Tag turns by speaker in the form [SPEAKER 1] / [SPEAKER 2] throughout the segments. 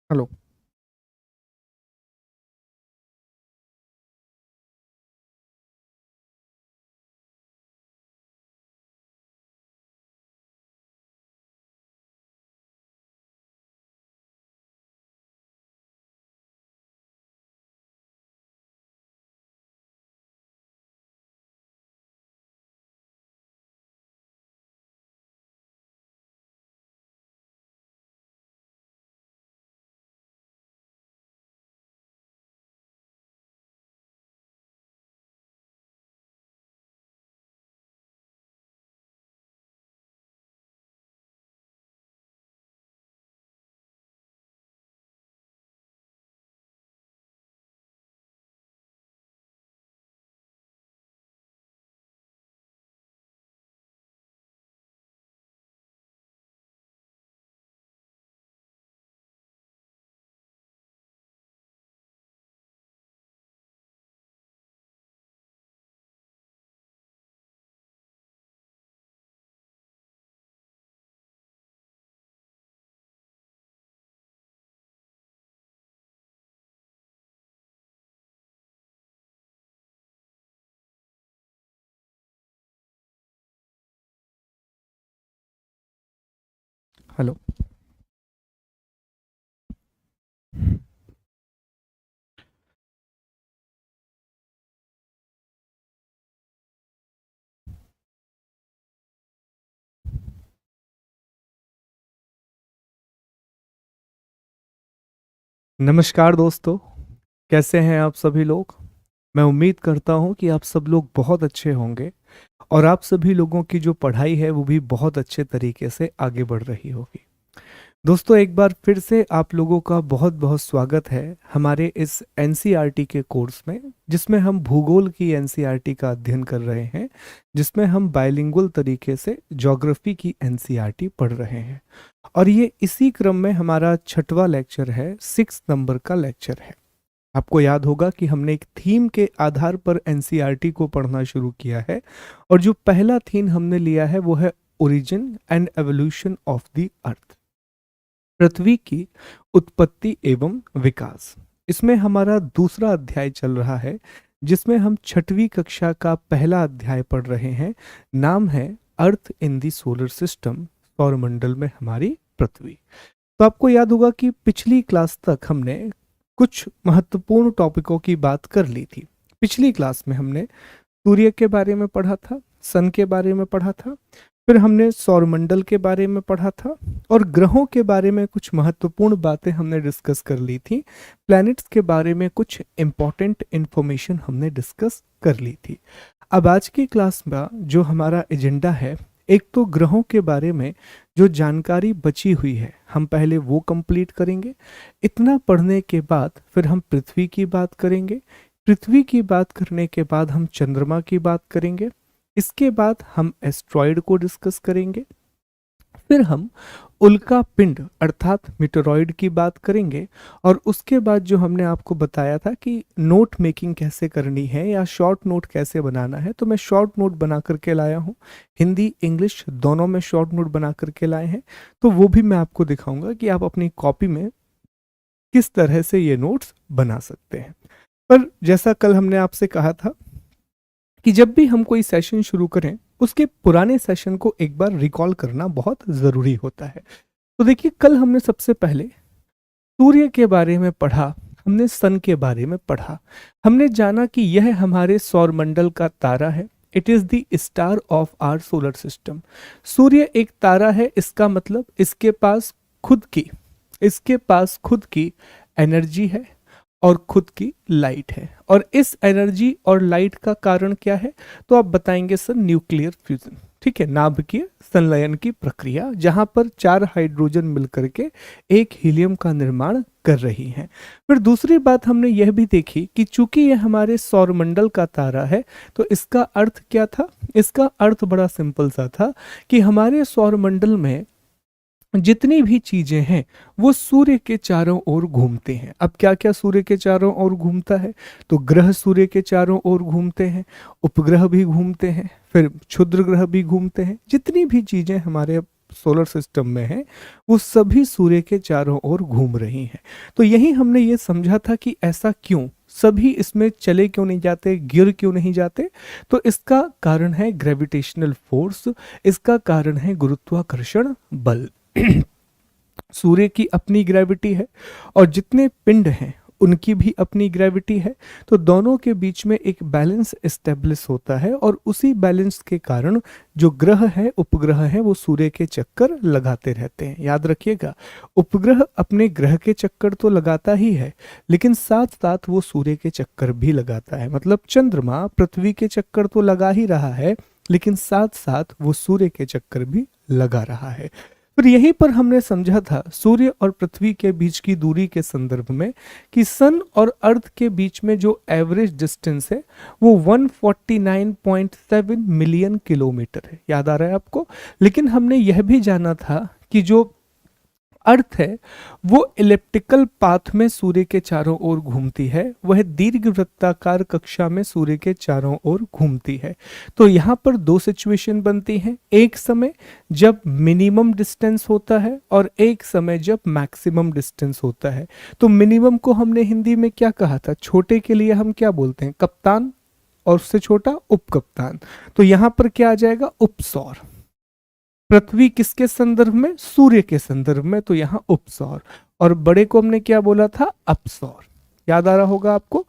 [SPEAKER 1] Hello. Hello. नमस्कार दोस्तों, कैसे हैं आप सभी लोग। मैं उम्मीद करता हूं कि आप सब लोग बहुत अच्छे होंगे और आप सभी लोगों की जो पढ़ाई है वो भी बहुत अच्छे तरीके से आगे बढ़ रही होगी। दोस्तों, एक बार फिर से आप लोगों का बहुत बहुत स्वागत है हमारे इस एनसीईआरटी के कोर्स में, जिसमें हम भूगोल की एनसीईआरटी का अध्ययन कर रहे हैं, जिसमें हम बाइलिंगुअल तरीके से ज्योग्राफी की एनसीईआरटी पढ़ रहे हैं। और ये इसी क्रम में हमारा छठवां लेक्चर है, 6 नंबर का लेक्चर है। आपको याद होगा कि हमने एक थीम के आधार पर एनसीईआरटी को पढ़ना शुरू किया है, और जो पहला थीम हमने लिया है वो है origin and evolution of the earth, पृथ्वी की उत्पत्ति एवं विकास। इसमें हमारा दूसरा अध्याय चल रहा है, जिसमें हम छठवीं कक्षा का पहला अध्याय पढ़ रहे हैं। नाम है अर्थ इन दी सोलर सिस्टम, सौरमंडल में हमारी पृथ्वी। तो आपको याद होगा कि पिछली क्लास तक हमने कुछ महत्वपूर्ण टॉपिकों की बात कर ली थी। पिछली क्लास में हमने सूर्य के बारे में पढ़ा था, सन के बारे में पढ़ा था, फिर हमने सौरमंडल के बारे में पढ़ा था, और ग्रहों के बारे में कुछ महत्वपूर्ण बातें हमने डिस्कस कर ली थी। प्लैनेट्स के बारे में कुछ इंपॉर्टेंट इंफॉर्मेशन हमने डिस्कस कर ली थी। अब आज की क्लास में जो हमारा एजेंडा है, एक तो ग्रहों के बारे में जो जानकारी बची हुई है हम पहले वो कंप्लीट करेंगे। इतना पढ़ने के बाद फिर हम पृथ्वी की बात करेंगे। पृथ्वी की बात करने के बाद हम चंद्रमा की बात करेंगे। इसके बाद हम एस्ट्रॉयड को डिस्कस करेंगे। फिर हम उल्का पिंड अर्थात मीटेरॉइड की बात करेंगे। और उसके बाद जो हमने आपको बताया था कि नोट मेकिंग कैसे करनी है या शॉर्ट नोट कैसे बनाना है, तो मैं शॉर्ट नोट बना करके लाया हूँ। हिंदी इंग्लिश दोनों में शॉर्ट नोट बना करके लाए हैं, तो वो भी मैं आपको दिखाऊंगा कि आप अपनी कॉपी में किस तरह से ये नोट्स बना सकते हैं। पर जैसा कल हमने आपसे कहा था कि जब भी हम कोई सेशन शुरू करें, उसके पुराने सेशन को एक बार रिकॉल करना बहुत ज़रूरी होता है। तो देखिए, कल हमने सबसे पहले सूर्य के बारे में पढ़ा, हमने सन के बारे में पढ़ा। हमने जाना कि यह हमारे सौरमंडल का तारा है। It is the star of our solar system. सूर्य एक तारा है, इसका मतलब इसके पास खुद की एनर्जी है और खुद की लाइट है। और इस एनर्जी और लाइट का कारण क्या है, तो आप बताएंगे सर न्यूक्लियर फ्यूजन। ठीक है, नाभिकीय संलयन की प्रक्रिया, जहां पर 4 हाइड्रोजन मिलकर के एक हीलियम का निर्माण कर रही हैं। फिर दूसरी बात हमने यह भी देखी कि चूंकि यह हमारे सौरमंडल का तारा है, तो इसका अर्थ क्या था। इसका अर्थ बड़ा सिंपल सा था कि हमारे सौरमंडल में जितनी भी चीजें हैं वो सूर्य के चारों ओर घूमते हैं। अब क्या क्या सूर्य के चारों ओर घूमता है, तो ग्रह सूर्य के चारों ओर घूमते हैं, उपग्रह भी घूमते हैं, फिर क्षुद्र ग्रह भी घूमते हैं। जितनी भी चीजें हमारे सोलर सिस्टम में हैं वो सभी सूर्य के चारों ओर घूम रही हैं। तो यही हमने ये समझा था कि ऐसा क्यों, सभी इसमें चले क्यों नहीं जाते, गिर क्यों नहीं जाते। तो इसका कारण है ग्रेविटेशनल फोर्स, इसका कारण है गुरुत्वाकर्षण बल। सूर्य की अपनी ग्रेविटी है और जितने पिंड हैं उनकी भी अपनी ग्रेविटी है। तो दोनों के बीच में एक बैलेंस एस्टेब्लिश होता है और उसी बैलेंस के कारण जो ग्रह है, उपग्रह है, वो सूर्य के चक्कर लगाते रहते हैं। याद रखिएगा, उपग्रह अपने ग्रह के चक्कर तो लगाता ही है, लेकिन साथ साथ वो सूर्य के चक्कर भी लगाता है। मतलब चंद्रमा पृथ्वी के चक्कर तो लगा ही रहा है, लेकिन साथ साथ वो सूर्य के चक्कर भी लगा रहा है। फिर यहीं पर हमने समझा था सूर्य और पृथ्वी के बीच की दूरी के संदर्भ में कि सन और अर्थ के बीच में जो एवरेज डिस्टेंस है वो 149.7 मिलियन किलोमीटर है। याद आ रहा है आपको। लेकिन हमने यह भी जाना था कि जो अर्थ है वो इलिप्टिकल पाथ में सूर्य के चारों ओर घूमती है, वह दीर्घवृत्ताकार कक्षा में सूर्य के चारों ओर घूमती है। तो यहाँ पर दो सिचुएशन बनती हैं, एक समय जब मिनिमम डिस्टेंस होता है और एक समय जब मैक्सिमम डिस्टेंस होता है। तो मिनिमम को हमने हिंदी में क्या कहा था, छोटे के लिए हम क्या बोलते हैं, कप्तान, और उससे छोटा उपकप्तान। तो यहाँ पर क्या आ जाएगा, उपसौर। पृथ्वी किसके संदर्भ में, सूर्य के संदर्भ में, तो यहां उपसौर। और बड़े को हमने क्या बोला था, अपसौर। याद आ रहा होगा आपको।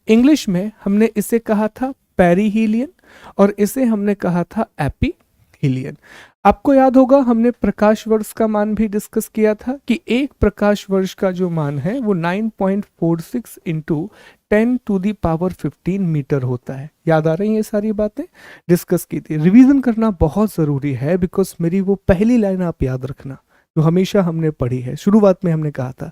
[SPEAKER 1] इंग्लिश में हमने इसे कहा था पेरीहीलियन और इसे हमने कहा था एपीहीलियन। आपको याद होगा हमने प्रकाश वर्ष का मान भी डिस्कस किया था कि एक प्रकाश वर्ष का जो मान है वो 9.46 इंटू 10⁻15 मीटर होता है। याद आ रही है ये सारी बातें, डिस्कस की थी। रिवीजन करना बहुत ज़रूरी है, बिकॉज मेरी वो पहली लाइन आप याद रखना जो हमेशा हमने पढ़ी है। शुरुआत में हमने कहा था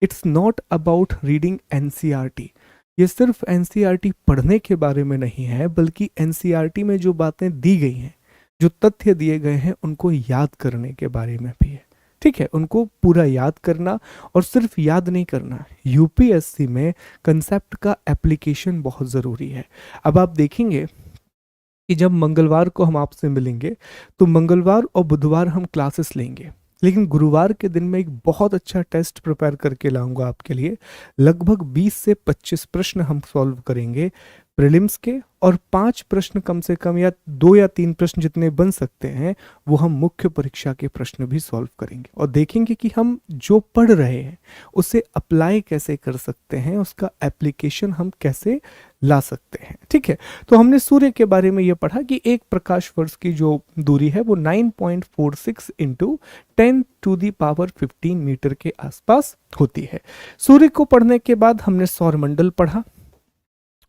[SPEAKER 1] it's not about reading NCERT. ये सिर्फ एनसीईआरटी पढ़ने के बारे में नहीं है, बल्कि एनसीईआरटी में जो बातें दी गई हैं, जो तथ्य दिए गए हैं, उनको याद करने के बारे में भी है। ठीक है, उनको पूरा याद करना और सिर्फ याद नहीं करना। यूपीएससी में कंसेप्ट का एप्लीकेशन बहुत ज़रूरी है। अब आप देखेंगे कि जब मंगलवार को हम आपसे मिलेंगे तो मंगलवार और बुधवार हम क्लासेस लेंगे, लेकिन गुरुवार के दिन मैं एक बहुत अच्छा टेस्ट प्रिपेयर करके लाऊंगा आपके लिए। लगभग 20 से 25 प्रश्न हम सॉल्व करेंगे प्रीलिम्स के, और 5 प्रश्न कम से कम, या 2 या 3 प्रश्न जितने बन सकते हैं वो हम मुख्य परीक्षा के प्रश्न भी सॉल्व करेंगे और देखेंगे कि हम जो पढ़ रहे हैं उसे अप्लाई कैसे कर सकते हैं, उसका एप्लीकेशन हम कैसे ला सकते हैं। ठीक है, तो हमने सूर्य के बारे में ये पढ़ा कि एक प्रकाश वर्ष की जो दूरी है वो 9.46 इंटू 10⁻15 मीटर के आसपास होती है। सूर्य को पढ़ने के बाद हमने सौरमंडल पढ़ा,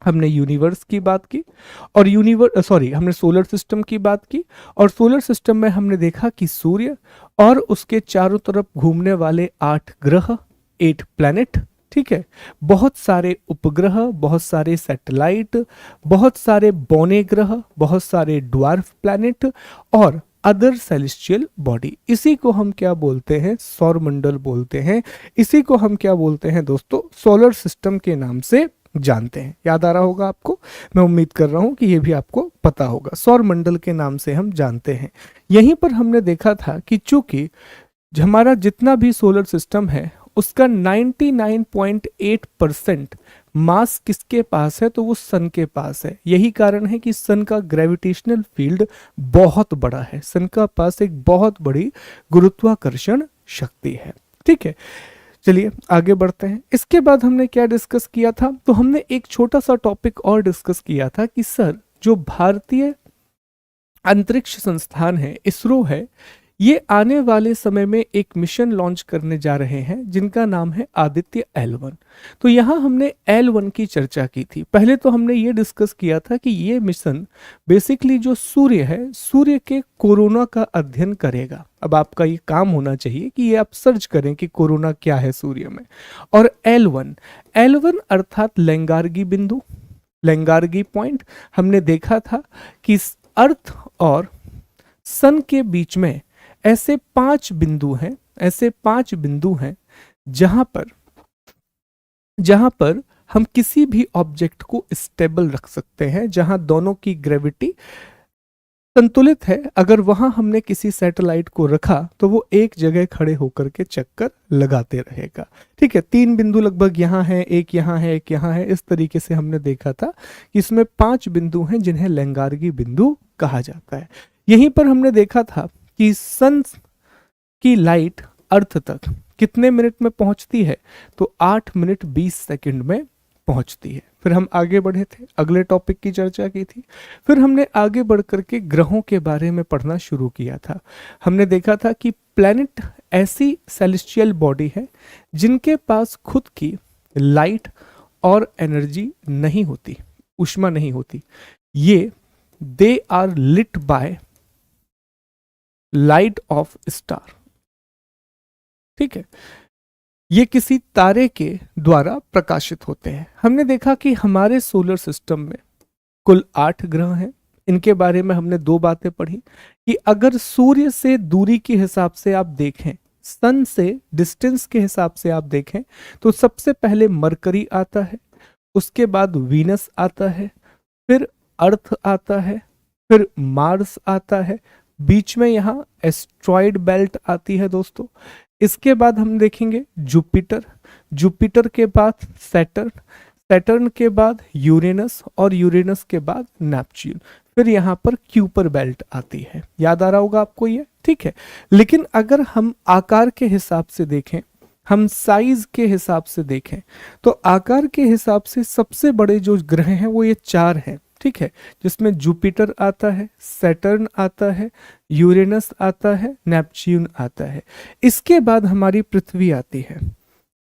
[SPEAKER 1] हमने यूनिवर्स की बात की, और हमने सोलर सिस्टम की बात की। और सोलर सिस्टम में हमने देखा कि सूर्य और उसके चारों तरफ घूमने वाले 8 ग्रह, 8 प्लैनेट, ठीक है, बहुत सारे उपग्रह, बहुत सारे सैटेलाइट, बहुत सारे बौने ग्रह, बहुत सारे ड्वार्फ प्लैनेट और अदर सेलेस्टियल बॉडी। इसी को हम क्या बोलते हैं, सौरमंडल बोलते हैं। इसी को हम क्या बोलते हैं दोस्तों, सोलर सिस्टम के नाम से जानते हैं। याद आ रहा होगा आपको, मैं उम्मीद कर रहा हूं कि ये भी आपको पता होगा। सौरमंडल के नाम से हम जानते हैं। यहीं पर हमने देखा था कि चूंकि हमारा जितना भी सोलर सिस्टम है उसका 99.8% मास किसके पास है, तो वो सन के पास है। यही कारण है कि सन का ग्रेविटेशनल फील्ड बहुत बड़ा है, सन का पास एक बहुत बड़ी गुरुत्वाकर्षण शक्ति है। ठीक है, चलिए आगे बढ़ते हैं। इसके बाद हमने क्या डिस्कस किया था, तो हमने एक छोटा सा टॉपिक और डिस्कस किया था कि सर जो भारतीय अंतरिक्ष संस्थान है, इसरो है, ये आने वाले समय में एक मिशन लॉन्च करने जा रहे हैं जिनका नाम है आदित्य L1। तो यहाँ हमने L1 की चर्चा की थी। पहले तो हमने ये डिस्कस किया था कि ये मिशन बेसिकली जो सूर्य है, सूर्य के कोरोना का अध्ययन करेगा। अब आपका ये काम होना चाहिए कि ये आप सर्च करें कि कोरोना क्या है सूर्य में। और L1 अर्थात लैंगार्गी बिंदु, लैंगार्गी पॉइंट, हमने देखा था कि अर्थ और सन के बीच में ऐसे 5 बिंदु हैं, ऐसे 5 बिंदु हैं जहां पर हम किसी भी ऑब्जेक्ट को स्टेबल रख सकते हैं, जहां दोनों की ग्रेविटी संतुलित है। अगर वहां हमने किसी सैटेलाइट को रखा तो वो एक जगह खड़े होकर के चक्कर लगाते रहेगा। ठीक है, 3 बिंदु लगभग यहाँ है, एक यहाँ है, एक यहाँ है। इस तरीके से हमने देखा था कि इसमें 5 बिंदु हैं जिन्हें लैंगार्गी बिंदु कहा जाता है। यहीं पर हमने देखा था कि सन की लाइट अर्थ तक कितने मिनट में पहुंचती है, तो 8 मिनट 20 सेकंड में पहुंचती है। फिर हम आगे बढ़े थे, अगले टॉपिक की चर्चा की थी। फिर हमने आगे बढ़ करके ग्रहों के बारे में पढ़ना शुरू किया था। हमने देखा था कि प्लैनेट ऐसी सेलेस्टियल बॉडी है जिनके पास खुद की लाइट और एनर्जी नहीं होती, ऊष्मा नहीं होती। ये they are lit by light of star. ठीक है, ये किसी तारे के द्वारा प्रकाशित होते हैं। हमने देखा कि हमारे सोलर सिस्टम में कुल 8 ग्रह हैं। इनके बारे में हमने 2 बातें पढ़ी कि अगर सूर्य से दूरी के हिसाब से आप देखें, सन से डिस्टेंस के हिसाब से आप देखें, तो सबसे पहले मरकरी आता है, उसके बाद वीनस आता है, फिर अर्थ आता है, फिर मार्स आता है, बीच में यहाँ एस्ट्रॉयड बेल्ट आती है दोस्तों। इसके बाद हम देखेंगे जुपिटर, जुपिटर के बाद सैटर्न, सैटर्न के बाद यूरेनस और यूरेनस के बाद नेपच्यून। फिर यहाँ पर क्यूपर बेल्ट आती है। याद आ रहा होगा आपको ये, ठीक है। लेकिन अगर हम आकार के हिसाब से देखें, हम साइज के हिसाब से देखें, तो आकार के हिसाब से सबसे बड़े जो ग्रह हैं वो ये 4 हैं। ठीक है, जिसमें जुपिटर आता है, सैटर्न आता है, यूरेनस आता है, नेपच्यून आता है। इसके बाद हमारी पृथ्वी आती है,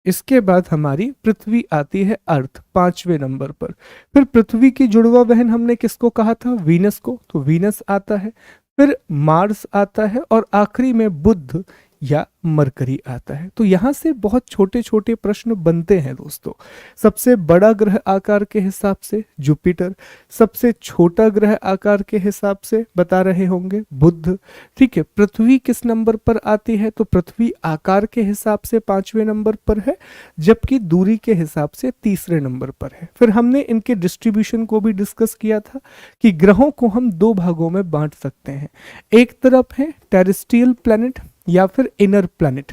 [SPEAKER 1] इसके बाद हमारी पृथ्वी आती है अर्थ 5वें नंबर पर। फिर पृथ्वी की जुड़वा बहन हमने किसको कहा था, वीनस को, तो वीनस आता है। फिर मार्स आता है और आखिरी में बुध या मरकरी आता है। तो यहां से बहुत छोटे छोटे प्रश्न बनते हैं दोस्तों। सबसे बड़ा ग्रह आकार के हिसाब से जुपिटर, सबसे छोटा ग्रह आकार के हिसाब से बता रहे होंगे बुध। ठीक है, पृथ्वी किस नंबर पर आती है, तो पृथ्वी आकार के हिसाब से 5वें नंबर पर है, जबकि दूरी के हिसाब से 3रे नंबर पर है। फिर हमने इनके डिस्ट्रीब्यूशन को भी डिस्कस किया था कि ग्रहों को हम 2 भागों में बांट सकते हैं। एक तरफ है टेरेस्ट्रियल प्लैनेट या फिर इनर प्लैनेट,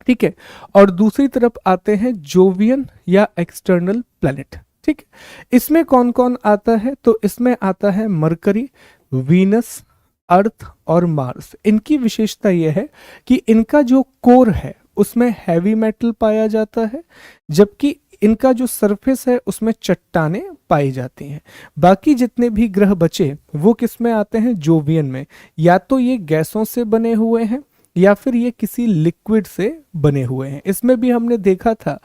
[SPEAKER 1] ठीक है, और दूसरी तरफ आते हैं जोवियन या एक्सटर्नल प्लैनेट। ठीक है, इसमें कौन कौन आता है, तो इसमें आता है मरकरी, वीनस, अर्थ और मार्स। इनकी विशेषता यह है कि इनका जो कोर है उसमें हैवी मेटल पाया जाता है, जबकि इनका जो सरफेस है उसमें चट्टानें पाई जाती हैं। बाकी जितने भी ग्रह बचे वो किस में आते हैं, जोवियन में। या तो ये गैसों से बने हुए हैं या फिर ये किसी लिक्विड से बने हुए हैं। इसमें भी हमने देखा था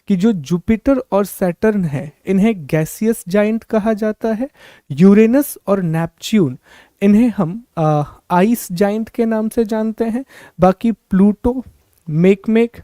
[SPEAKER 1] कि जो जुपिटर और सैटर्न है इन्हें गैसियस जाइंट कहा जाता है। यूरेनस और नेपच्यून इन्हें हम आइस जाइंट के नाम से जानते हैं। बाकी प्लूटो, मेकमेक,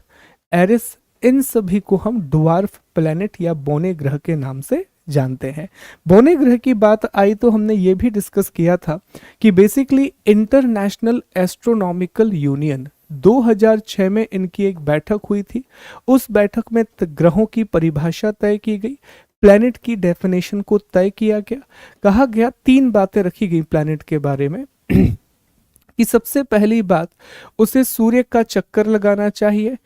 [SPEAKER 1] एरिस, इन सभी को हम ड्वार्फ प्लैनेट या बौने ग्रह के नाम से जानते हैं। बौने ग्रह की बात आई तो हमने ये भी डिस्कस किया था कि बेसिकली इंटरनेशनल एस्ट्रोनॉमिकल यूनियन 2006 में इनकी एक बैठक हुई थी। उस बैठक में ग्रहों की परिभाषा तय की गई, प्लैनेट की डेफिनेशन को तय किया गया। कहा गया 3 बातें रखी गई प्लैनेट के बारे में कि सबसे पहली बात, उसे सूर्य का चक्कर लगाना चाहिए,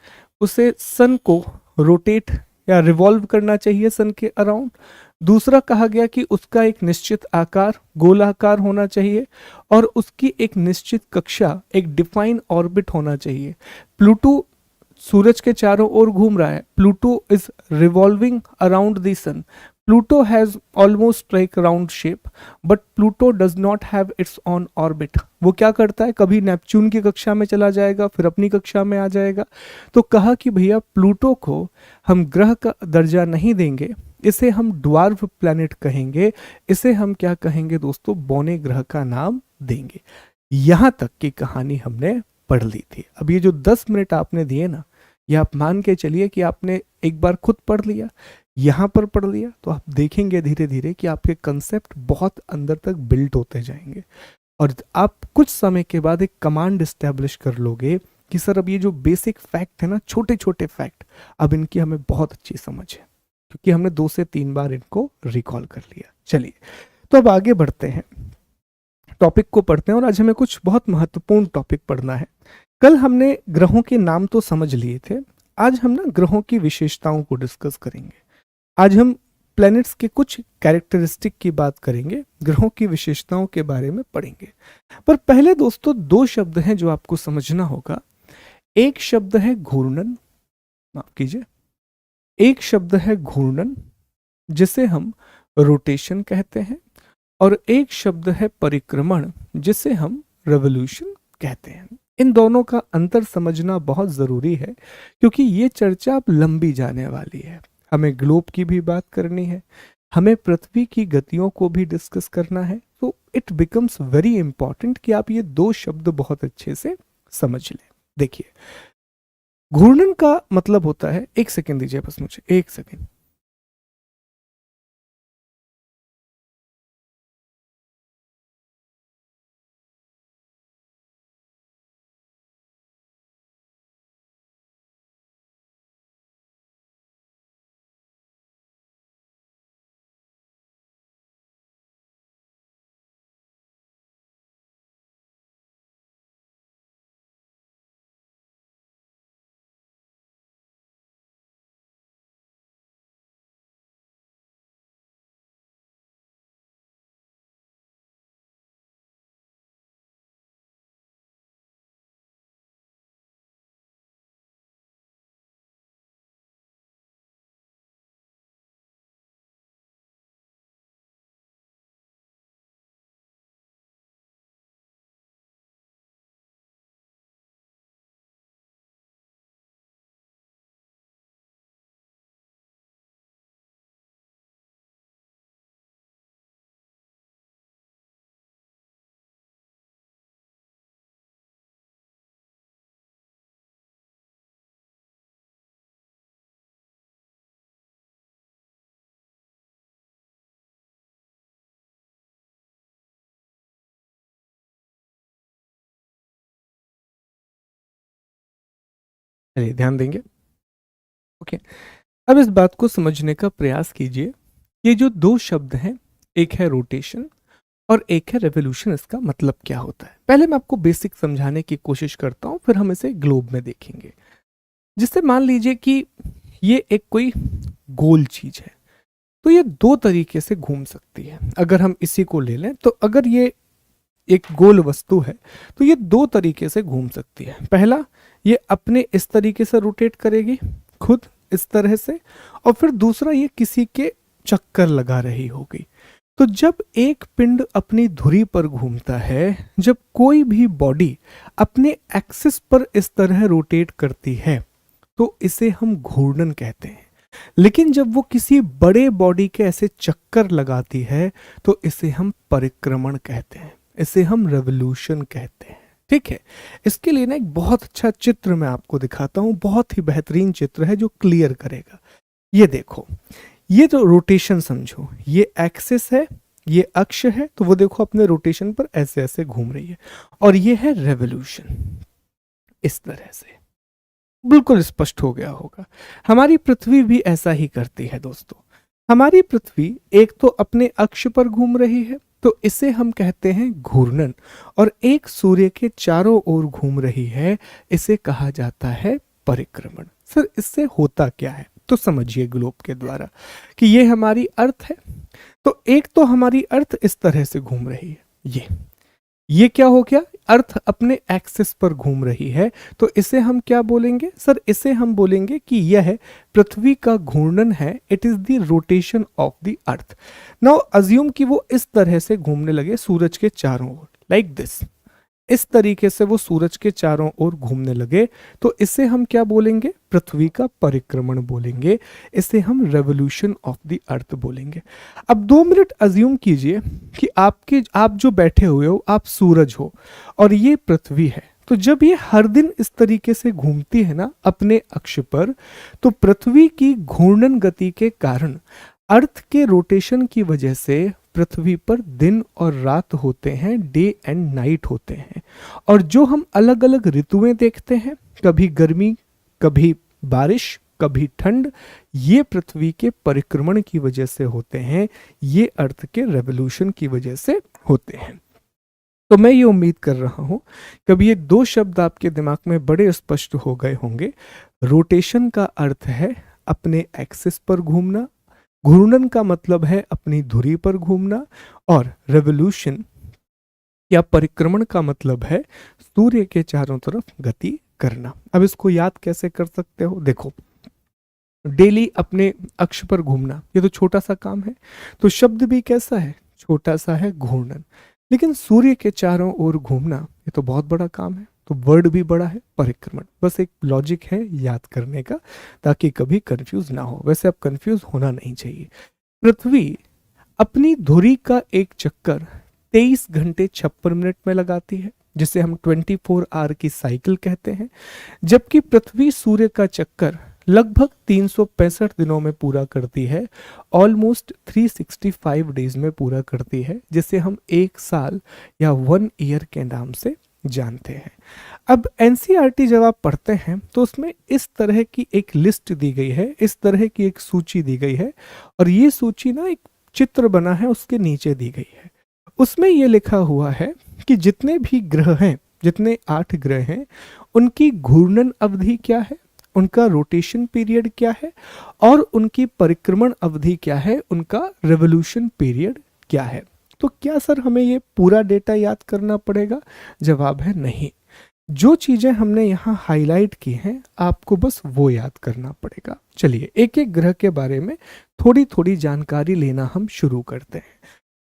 [SPEAKER 1] उसे सन को रोटेट या रिवॉल्व करना चाहिए सन के अराउंड। दूसरा कहा गया कि उसका एक निश्चित आकार, गोलाकार होना चाहिए और उसकी एक निश्चित कक्षा, एक डिफाइन ऑर्बिट होना चाहिए। प्लूटो सूरज के चारों ओर घूम रहा है, Pluto is revolving around the sun. Pluto has almost like round shape, but Pluto does not have its own orbit. वो क्या करता है, कभी नेपच्यून की कक्षा में चला जाएगा, फिर अपनी कक्षा में आ जाएगा। तो कहा कि भैया प्लूटो को हम ग्रह का दर्जा नहीं देंगे, इसे हम ड्वार्फ प्लैनेट कहेंगे, इसे हम क्या कहेंगे दोस्तों, बौने ग्रह का नाम देंगे। यहाँ तक की कहानी हमने पढ़ ली थी। अब ये जो 10 मिनट आपने दिए ना, ये आप मान के चलिए कि आपने एक बार खुद पढ़ लिया, यहाँ पर पढ़ लिया, तो आप देखेंगे धीरे धीरे कि आपके कंसेप्ट बहुत अंदर तक बिल्ट होते जाएंगे और आप कुछ समय के बाद एक कमांड इस्टेब्लिश कर लोगे कि सर अब ये जो बेसिक फैक्ट है ना, छोटे छोटे फैक्ट, अब इनकी हमें बहुत अच्छी समझ है क्योंकि हमने 2 से 3 बार इनको रिकॉल कर लिया। चलिए तो अब आगे बढ़ते हैं। टॉपिक को पढ़ते हैं और आज हमें कुछ बहुत महत्वपूर्ण टॉपिक पढ़ना है। कल हमने ग्रहों के नाम तो समझ लिए थे, आज हम ना ग्रहों की विशेषताओं को डिस्कस करेंगे। आज हम प्लैनेट्स के कुछ कैरेक्टरिस्टिक की बात करेंगे, ग्रहों की विशेषताओं के बारे में पढ़ेंगे। पर पहले दोस्तों दो शब्द हैं जो आपको समझना होगा। एक शब्द है घूर्णन, माफ कीजिए, एक शब्द है घूर्णन जिसे हम रोटेशन कहते हैं, और एक शब्द है परिक्रमण जिसे हम रेवोल्यूशन कहते हैं। इन दोनों का अंतर समझना बहुत जरूरी है क्योंकि ये चर्चा अब लंबी जाने वाली है। हमें ग्लोब की भी बात करनी है, हमें पृथ्वी की गतियों को भी डिस्कस करना है। तो इट बिकम्स वेरी इंपॉर्टेंट कि आप ये दो शब्द बहुत अच्छे से समझ लें। देखिए, घूर्णन का मतलब होता है, एक सेकेंड दीजिए बस मुझे, एक सेकेंड। चलिए ध्यान देंगे। ओके, अब इस बात को समझने का प्रयास कीजिए। ये जो दो शब्द हैं, एक है रोटेशन और एक है रेवोल्यूशन, इसका मतलब क्या होता है? पहले मैं आपको बेसिक समझाने की कोशिश करता हूं, फिर हम इसे ग्लोब में देखेंगे। जिससे मान लीजिए कि ये एक कोई गोल चीज है, तो ये दो तरीके से घूम सकती है। अगर हम इसी को ले लें तो अगर ये एक गोल वस्तु है तो ये दो तरीके से घूम सकती है। पहला, ये अपने इस तरीके से रोटेट करेगी खुद इस तरह से, और फिर दूसरा, ये किसी के चक्कर लगा रही होगी। तो जब एक पिंड अपनी धुरी पर घूमता है, जब कोई भी बॉडी अपने एक्सिस पर इस तरह रोटेट करती है, तो इसे हम घूर्णन कहते हैं। लेकिन जब वो किसी बड़े बॉडी के ऐसे चक्कर लगाती है तो इसे हम परिक्रमण कहते हैं, इसे हम रेवोल्यूशन कहते हैं। ठीक है, इसके लिए ना एक बहुत अच्छा चित्र मैं आपको दिखाता हूं, बहुत ही बेहतरीन चित्र है जो क्लियर करेगा। ये देखो, ये जो रोटेशन समझो, ये एक्सिस है, ये अक्ष है, तो वो देखो अपने रोटेशन पर ऐसे ऐसे घूम रही है। और ये है रेवोल्यूशन, इस तरह से। बिल्कुल स्पष्ट हो गया होगा। हमारी पृथ्वी भी ऐसा ही करती है दोस्तों। हमारी पृथ्वी एक तो अपने अक्ष पर घूम रही है, तो इसे हम कहते हैं घूर्णन, और एक सूर्य के चारों ओर घूम रही है, इसे कहा जाता है परिक्रमण। सर, इससे होता क्या है? तो समझिए ग्लोब के द्वारा कि ये हमारी अर्थ है। तो एक तो हमारी अर्थ इस तरह से घूम रही है, ये क्या हो गया? अर्थ अपने एक्सिस पर घूम रही है, तो इसे हम क्या बोलेंगे? सर, इसे हम बोलेंगे कि यह पृथ्वी का घूर्णन है। It is the rotation of the earth. Now assume कि वो इस तरह से घूमने लगे सूरज के चारों ओर, लाइक दिस। इस तरीके से वो सूरज के चारों ओर घूमने लगे, तो इसे हम क्या बोलेंगे? पृथ्वी का परिक्रमण बोलेंगे, इसे हम रेवोल्यूशन ऑफ द अर्थ बोलेंगे। अब 2 मिनट अज्यूम कीजिए कि आप जो बैठे हुए हो, आप सूरज हो और ये पृथ्वी है। तो जब ये हर दिन इस तरीके से घूमती है ना अपने अक्ष पर, तो पृथ्वी की घूर्णन गति के कारण, अर्थ के रोटेशन की वजह से पृथ्वी पर दिन और रात होते हैं, डे एंड नाइट होते हैं। और जो हम अलग अलग ऋतुएं देखते हैं, कभी गर्मी, कभी बारिश, कभी ठंड, ये पृथ्वी के परिक्रमण की वजह से होते हैं, ये अर्थ के रेवोल्यूशन की वजह से होते हैं। तो मैं ये उम्मीद कर रहा हूं कभी ये दो शब्द आपके दिमाग में बड़े स्पष्ट हो गए होंगे। रोटेशन का अर्थ है अपने एक्सिस पर घूमना, घूर्णन का मतलब है अपनी धुरी पर घूमना, और रेवोल्यूशन या परिक्रमण का मतलब है सूर्य के चारों तरफ गति करना। अब इसको याद कैसे कर सकते हो? देखो, डेली अपने अक्ष पर घूमना ये तो छोटा सा काम है, तो शब्द भी कैसा है? छोटा सा है, घूर्णन। लेकिन सूर्य के चारों ओर घूमना ये तो बहुत बड़ा काम है, तो वर्ड भी बड़ा है, परिक्रमण। बस एक लॉजिक है याद करने का, ताकि कभी कंफ्यूज ना हो। वैसे अब कंफ्यूज होना नहीं चाहिए। पृथ्वी अपनी धुरी का एक चक्कर 23 घंटे 56 मिनट में लगाती है, जिसे हम 24 आवर की साइकिल कहते हैं, जबकि पृथ्वी सूर्य का चक्कर लगभग 365 दिनों में पूरा करती है, ऑलमोस्ट 365 डेज में पूरा करती है, जिसे हम एक साल या 1 ईयर के नाम से जानते हैं। अब एनसीईआरटी जब आप पढ़ते हैं तो उसमें इस तरह की एक लिस्ट दी गई है, इस तरह की एक सूची दी गई है, और ये सूची ना एक चित्र बना है उसके नीचे दी गई है। उसमें ये लिखा हुआ है कि जितने भी ग्रह हैं, जितने 8 ग्रह हैं, उनकी घूर्णन अवधि क्या है, उनका रोटेशन पीरियड क्या है, और उनकी परिक्रमण अवधि क्या है, उनका रेवोल्यूशन पीरियड क्या है। तो क्या सर हमें ये पूरा डेटा याद करना पड़ेगा? जवाब है नहीं। जो चीजें हमने यहाँ हाईलाइट की हैं आपको बस वो याद करना पड़ेगा। चलिए एक एक ग्रह के बारे में थोड़ी थोड़ी जानकारी लेना हम शुरू करते हैं।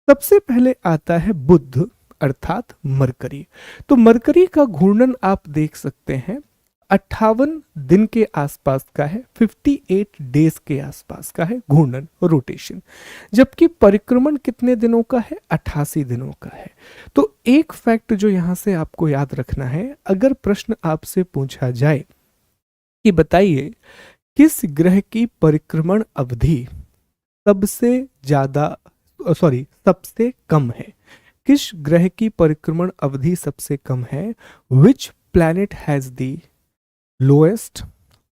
[SPEAKER 1] सबसे पहले आता है बुध अर्थात मरकरी। तो मरकरी का घूर्णन आप देख सकते हैं 58 दिन के आसपास का है, 58 डेज के आसपास का है घूर्णन, रोटेशन। जबकि परिक्रमण कितने दिनों का है? 88 दिनों का है। तो एक फैक्ट जो यहां से आपको याद रखना है, अगर प्रश्न आपसे पूछा जाए कि बताइए किस ग्रह की परिक्रमण अवधि सबसे ज्यादा सबसे कम है, किस ग्रह की परिक्रमण अवधि सबसे कम है, which planet has the lowest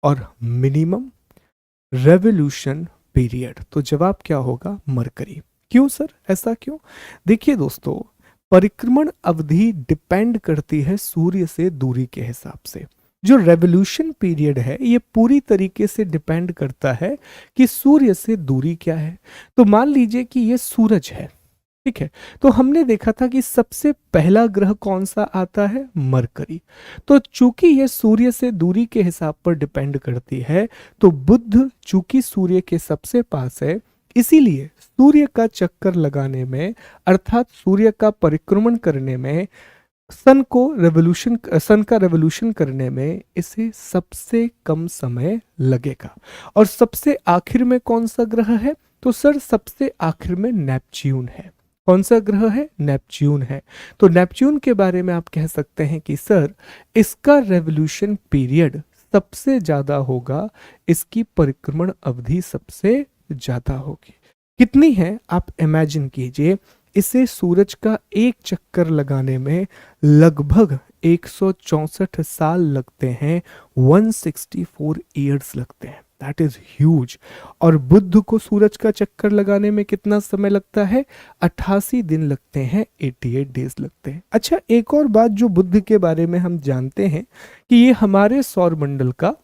[SPEAKER 1] और मिनिमम रेवोल्यूशन पीरियड? तो जवाब क्या होगा? मरकरी। क्यों सर, ऐसा क्यों? देखिए दोस्तों, परिक्रमण अवधि डिपेंड करती है सूर्य से दूरी के हिसाब से। जो रेवोल्यूशन पीरियड है ये पूरी तरीके से डिपेंड करता है कि सूर्य से दूरी क्या है। तो मान लीजिए कि ये सूरज है, ठीक है, तो हमने देखा था कि सबसे पहला ग्रह कौन सा आता है? मरकरी। तो चूंकि ये सूर्य से दूरी के हिसाब पर डिपेंड करती है, तो बुध चूंकि सूर्य के सबसे पास है, इसीलिए सूर्य का चक्कर लगाने में अर्थात सूर्य का परिक्रमण करने में, सन का रेवोल्यूशन करने में इसे सबसे कम समय लगेगा। और सबसे आखिर में कौन सा ग्रह है? तो सर सबसे आखिर में नेपच्यून है। कौन सा ग्रह है? नेपच्यून है। तो नेपच्यून के बारे में आप कह सकते हैं कि सर इसका रेवोल्यूशन पीरियड सबसे ज्यादा होगा, इसकी परिक्रमण अवधि सबसे ज्यादा होगी। कितनी है आप इमेजिन कीजिए, इसे सूरज का एक चक्कर लगाने में लगभग 164 साल लगते हैं, 164 ईयर्स लगते हैं। That is huge. और बुध को सूरज का चक्कर लगाने में कितना समय लगता है? 88 दिन लगते हैं, 88 डेज लगते हैं। अच्छा, एक और बात जो बुध के बारे में हम जानते हैं कि ये हमारे सौर मंडल का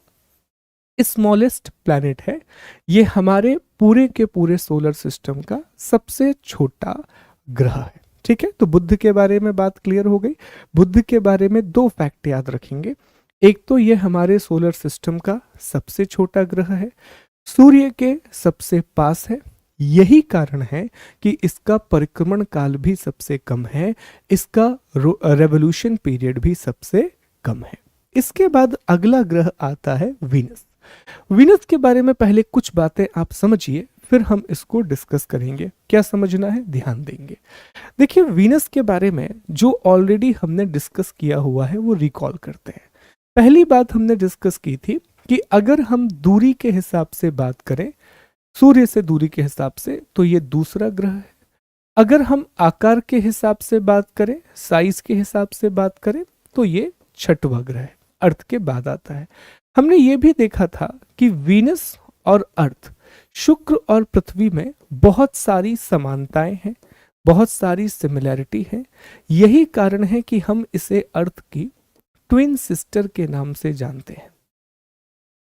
[SPEAKER 1] स्मॉलेस्ट प्लैनेट है। ये हमारे पूरे के पूरे सोलर सिस्टम का सबसे छोटा ग्रह है। ठीक है, तो बुध के बारे में बात क्लियर हो गई। बुध के बारे में 2 फैक्ट याद रखेंगे। एक तो ये हमारे सोलर सिस्टम का सबसे छोटा ग्रह है, सूर्य के सबसे पास है, यही कारण है कि इसका परिक्रमण काल भी सबसे कम है, इसका रेवोल्यूशन पीरियड भी सबसे कम है। इसके बाद अगला ग्रह आता है वीनस। वीनस के बारे में पहले कुछ बातें आप समझिए, फिर हम इसको डिस्कस करेंगे। क्या समझना है, ध्यान देंगे। देखिए, वीनस के बारे में जो ऑलरेडी हमने डिस्कस किया हुआ है वो रिकॉल करते हैं। पहली बात हमने डिस्कस की थी कि अगर हम दूरी के हिसाब से बात करें, सूर्य से दूरी के हिसाब से, तो ये दूसरा ग्रह है। अगर हम आकार के हिसाब से बात करें, साइज के हिसाब से बात करें, तो ये छठवां ग्रह है, अर्थ के बाद आता है। हमने ये भी देखा था कि वीनस और अर्थ, शुक्र और पृथ्वी में बहुत सारी समानताएं हैं, बहुत सारी सिमिलैरिटी है। यही कारण है कि हम इसे अर्थ की ट्विन सिस्टर के नाम से जानते हैं।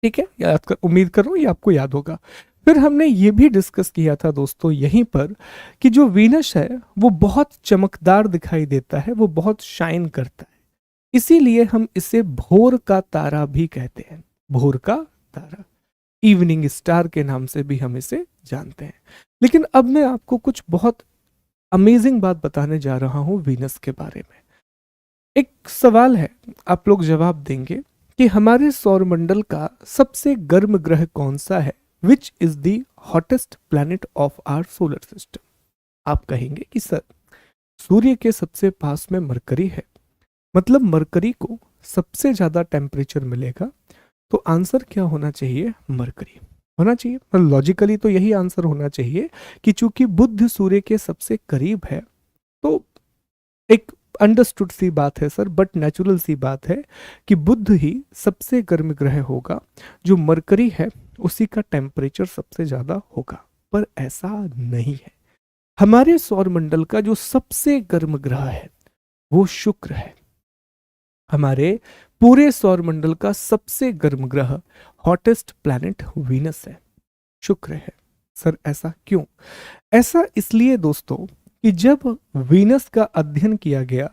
[SPEAKER 1] ठीक है, उम्मीद कर रहा हूं ये आपको याद होगा। फिर हमने ये भी डिस्कस किया था दोस्तों यहीं पर कि जो वीनस है वो बहुत चमकदार दिखाई देता है, वो बहुत शाइन करता है, इसीलिए हम इसे भोर का तारा भी कहते हैं। भोर का तारा, इवनिंग स्टार के नाम से भी हम इसे जानते हैं। लेकिन अब मैं आपको कुछ बहुत अमेजिंग बात बताने जा रहा हूं वीनस के बारे में। एक सवाल है, आप लोग जवाब देंगे कि हमारे सौरमंडल का सबसे गर्म ग्रह कौन सा है? Which is the hottest planet of our solar system? आप कहेंगे कि सर सूर्य के सबसे पास में मरकरी है, मतलब मरकरी को सबसे ज्यादा टेम्परेचर मिलेगा, तो आंसर क्या होना चाहिए? मरकरी होना चाहिए। मतलब लॉजिकली तो यही आंसर होना चाहिए कि चूंकि बुध सूर्य के सबसे करीब है, तो एक अंडरस्टूड सी बात है सर, बट नेचुरल सी बात है कि बुध ही सबसे गर्म ग्रह होगा, जो मरकरी है उसी का टेम्परेचर सबसे ज्यादा होगा। पर ऐसा नहीं है। हमारे सौरमंडल का जो सबसे गर्म ग्रह है वो शुक्र है। हमारे पूरे सौरमंडल का सबसे गर्म ग्रह, हॉटेस्ट प्लैनेट वीनस है, शुक्र है। सर ऐसा क्यों? ऐसा इसलिए दोस्तों कि जब वीनस का अध्ययन किया गया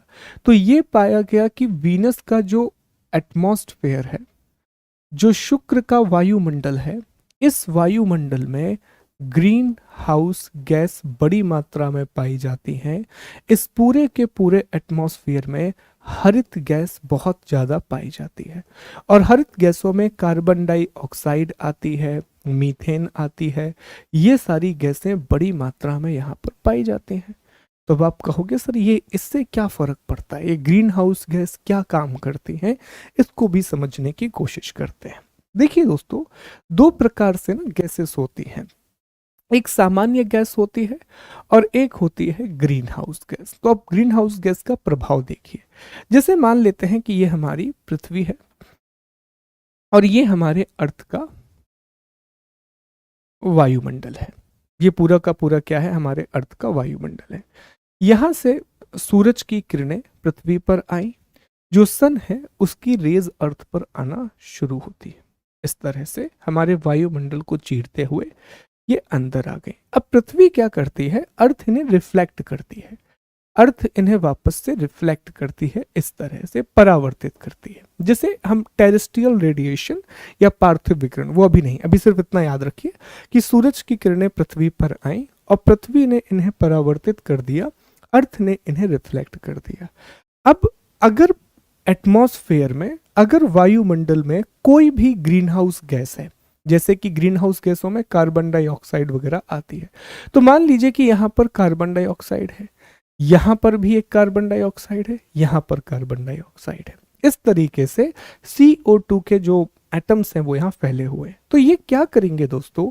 [SPEAKER 1] तो ये पाया गया कि वीनस का जो एटमॉस्फेयर है, जो शुक्र का वायुमंडल है, इस वायुमंडल में ग्रीन हाउस गैस बड़ी मात्रा में पाई जाती हैं। इस पूरे के पूरे एटमॉस्फेयर में हरित गैस बहुत ज़्यादा पाई जाती है, और हरित गैसों में कार्बन डाइऑक्साइड आती है, मीथेन आती है। ये सारी गैसें बड़ी मात्रा में यहाँ पर पाई जाती हैं। तो अब आप कहोगे सर ये इससे क्या फर्क पड़ता है, ये ग्रीन हाउस गैस क्या काम करती हैं? इसको भी समझने की कोशिश करते हैं। देखिए दोस्तों, दो प्रकार से ना गैसेस होती हैं, एक सामान्य गैस होती है और एक होती है ग्रीन हाउस गैस। तो अब ग्रीन हाउस गैस का प्रभाव देखिए। जैसे मान लेते हैं कि ये हमारी पृथ्वी है और ये हमारे अर्थ का वायुमंडल है। ये पूरा का पूरा क्या है? हमारे अर्थ का वायुमंडल है। यहां से सूरज की किरणें पृथ्वी पर आई, जो सन है उसकी रेज अर्थ पर आना शुरू होती है। इस तरह से हमारे वायुमंडल को चीरते हुए ये अंदर आ गए। अब पृथ्वी क्या करती है? अर्थ इन्हें रिफ्लेक्ट करती है, अर्थ इन्हें वापस से रिफ्लेक्ट करती है, इस तरह से परावर्तित करती है। जैसे हम टेरेस्ट्रियल रेडिएशन या पार्थिव विकिरण, वो अभी नहीं, अभी सिर्फ इतना याद रखिए कि सूरज की किरणें पृथ्वी पर आई और पृथ्वी ने इन्हें परावर्तित कर दिया, अर्थ ने इन्हें रिफ्लेक्ट कर दिया। अब अगर एटमॉस्फेयर में, अगर वायुमंडल में कोई भी ग्रीन हाउस गैस है, जैसे कि ग्रीन हाउस गैसों में कार्बन डाइऑक्साइड वगैरह आती है, तो मान लीजिए कि यहाँ पर कार्बन डाइऑक्साइड है, यहाँ पर भी एक कार्बन डाइऑक्साइड है, यहाँ पर कार्बन डाइऑक्साइड है। इस तरीके से CO2 के जो एटम्स हैं वो यहाँ फैले हुए हैं। तो ये क्या करेंगे दोस्तों?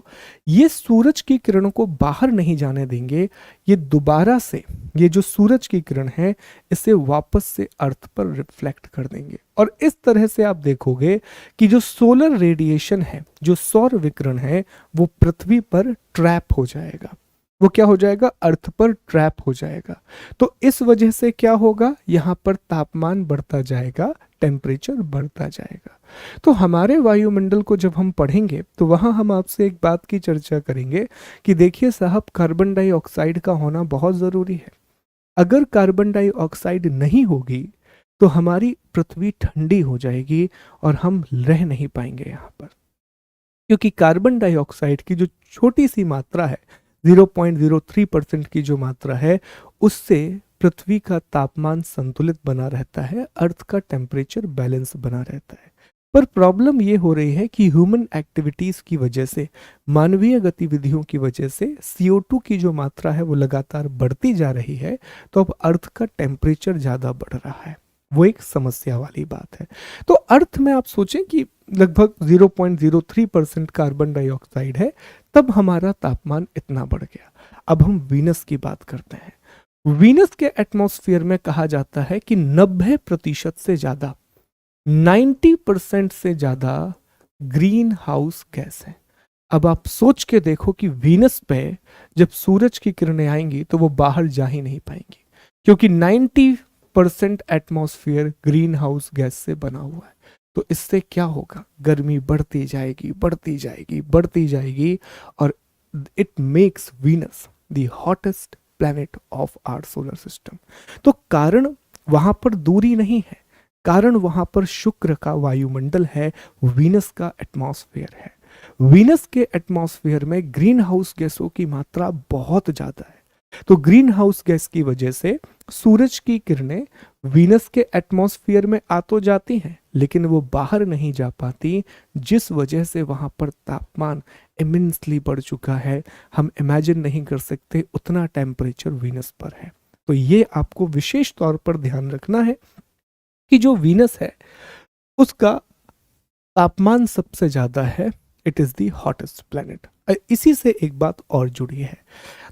[SPEAKER 1] ये सूरज की किरणों को बाहर नहीं जाने देंगे, ये दोबारा से ये जो सूरज की किरण है इसे वापस से अर्थ पर रिफ्लेक्ट कर देंगे। और इस तरह से आप देखोगे कि जो सोलर रेडिएशन है, जो सौर विकिरण है, वो पृथ्वी पर ट्रैप हो जाएगा। वो क्या हो जाएगा? अर्थ पर ट्रैप हो जाएगा। तो इस वजह से क्या होगा? यहाँ पर तापमान बढ़ता जाएगा, टेम्परेचर बढ़ता जाएगा। तो हमारे वायुमंडल को जब हम पढ़ेंगे तो वहाँ हम आपसे एक बात की चर्चा करेंगे कि देखिए साहब, कार्बन डाइऑक्साइड का होना बहुत ज़रूरी है। अगर कार्बन डाइऑक्साइड नहीं होगी तो हमारी पृथ्वी ठंडी हो जाएगी और हम रह नहीं पाएंगे यहाँ पर, क्योंकि कार्बन डाइऑक्साइड की जो छोटी सी मात्रा है, 0.03% की जो मात्रा है, उससे पृथ्वी का तापमान संतुलित बना रहता है, अर्थ का टेम्परेचर बैलेंस बना रहता है। पर प्रॉब्लम ये हो रही है कि ह्यूमन एक्टिविटीज की वजह से, मानवीय गतिविधियों की वजह से CO2 की जो मात्रा है वो लगातार बढ़ती जा रही है, तो अब अर्थ का टेम्परेचर ज़्यादा बढ़ रहा है। वो एक समस्या वाली बात है। तो अर्थ में आप सोचें कि लगभग 0.03% कार्बन डाइऑक्साइड है, तब हमारा तापमान इतना बढ़ गया। अब हम वीनस की बात करते हैं। वीनस के एटमॉस्फेयर में कहा जाता है कि 90% से ज्यादा, 90% से ज्यादा ग्रीन हाउस गैस है। अब आप सोच के देखो कि वीनस पे जब सूरज की किरणें आएंगी तो वो बाहर जा ही नहीं पाएंगी, क्योंकि 90% एटमॉस्फेयर ग्रीन हाउस गैस से बना हुआ है। तो इससे क्या होगा, गर्मी बढ़ती जाएगी बढ़ती जाएगी बढ़ती जाएगी, और it makes Venus the hottest planet of our solar system. तो कारण वहां पर दूरी नहीं है, कारण वहां पर शुक्र का वायुमंडल है, वीनस का एटमॉस्फेयर है। वीनस के एटमॉस्फेयर में ग्रीन हाउस गैसों की मात्रा बहुत ज्यादा है। तो ग्रीन हाउस गैस की वजह से सूरज की किरणें वीनस के एटमॉस्फेयर में आ तो जाती हैं, लेकिन वो बाहर नहीं जा पाती, जिस वजह से वहां पर तापमान इमेंसली बढ़ चुका है। हम इमेजिन नहीं कर सकते उतना टेम्परेचर वीनस पर है। तो ये आपको विशेष तौर पर ध्यान रखना है कि जो वीनस है उसका तापमान सबसे ज्यादा है, it is the hottest planet. इसी से एक बात और जुड़ी है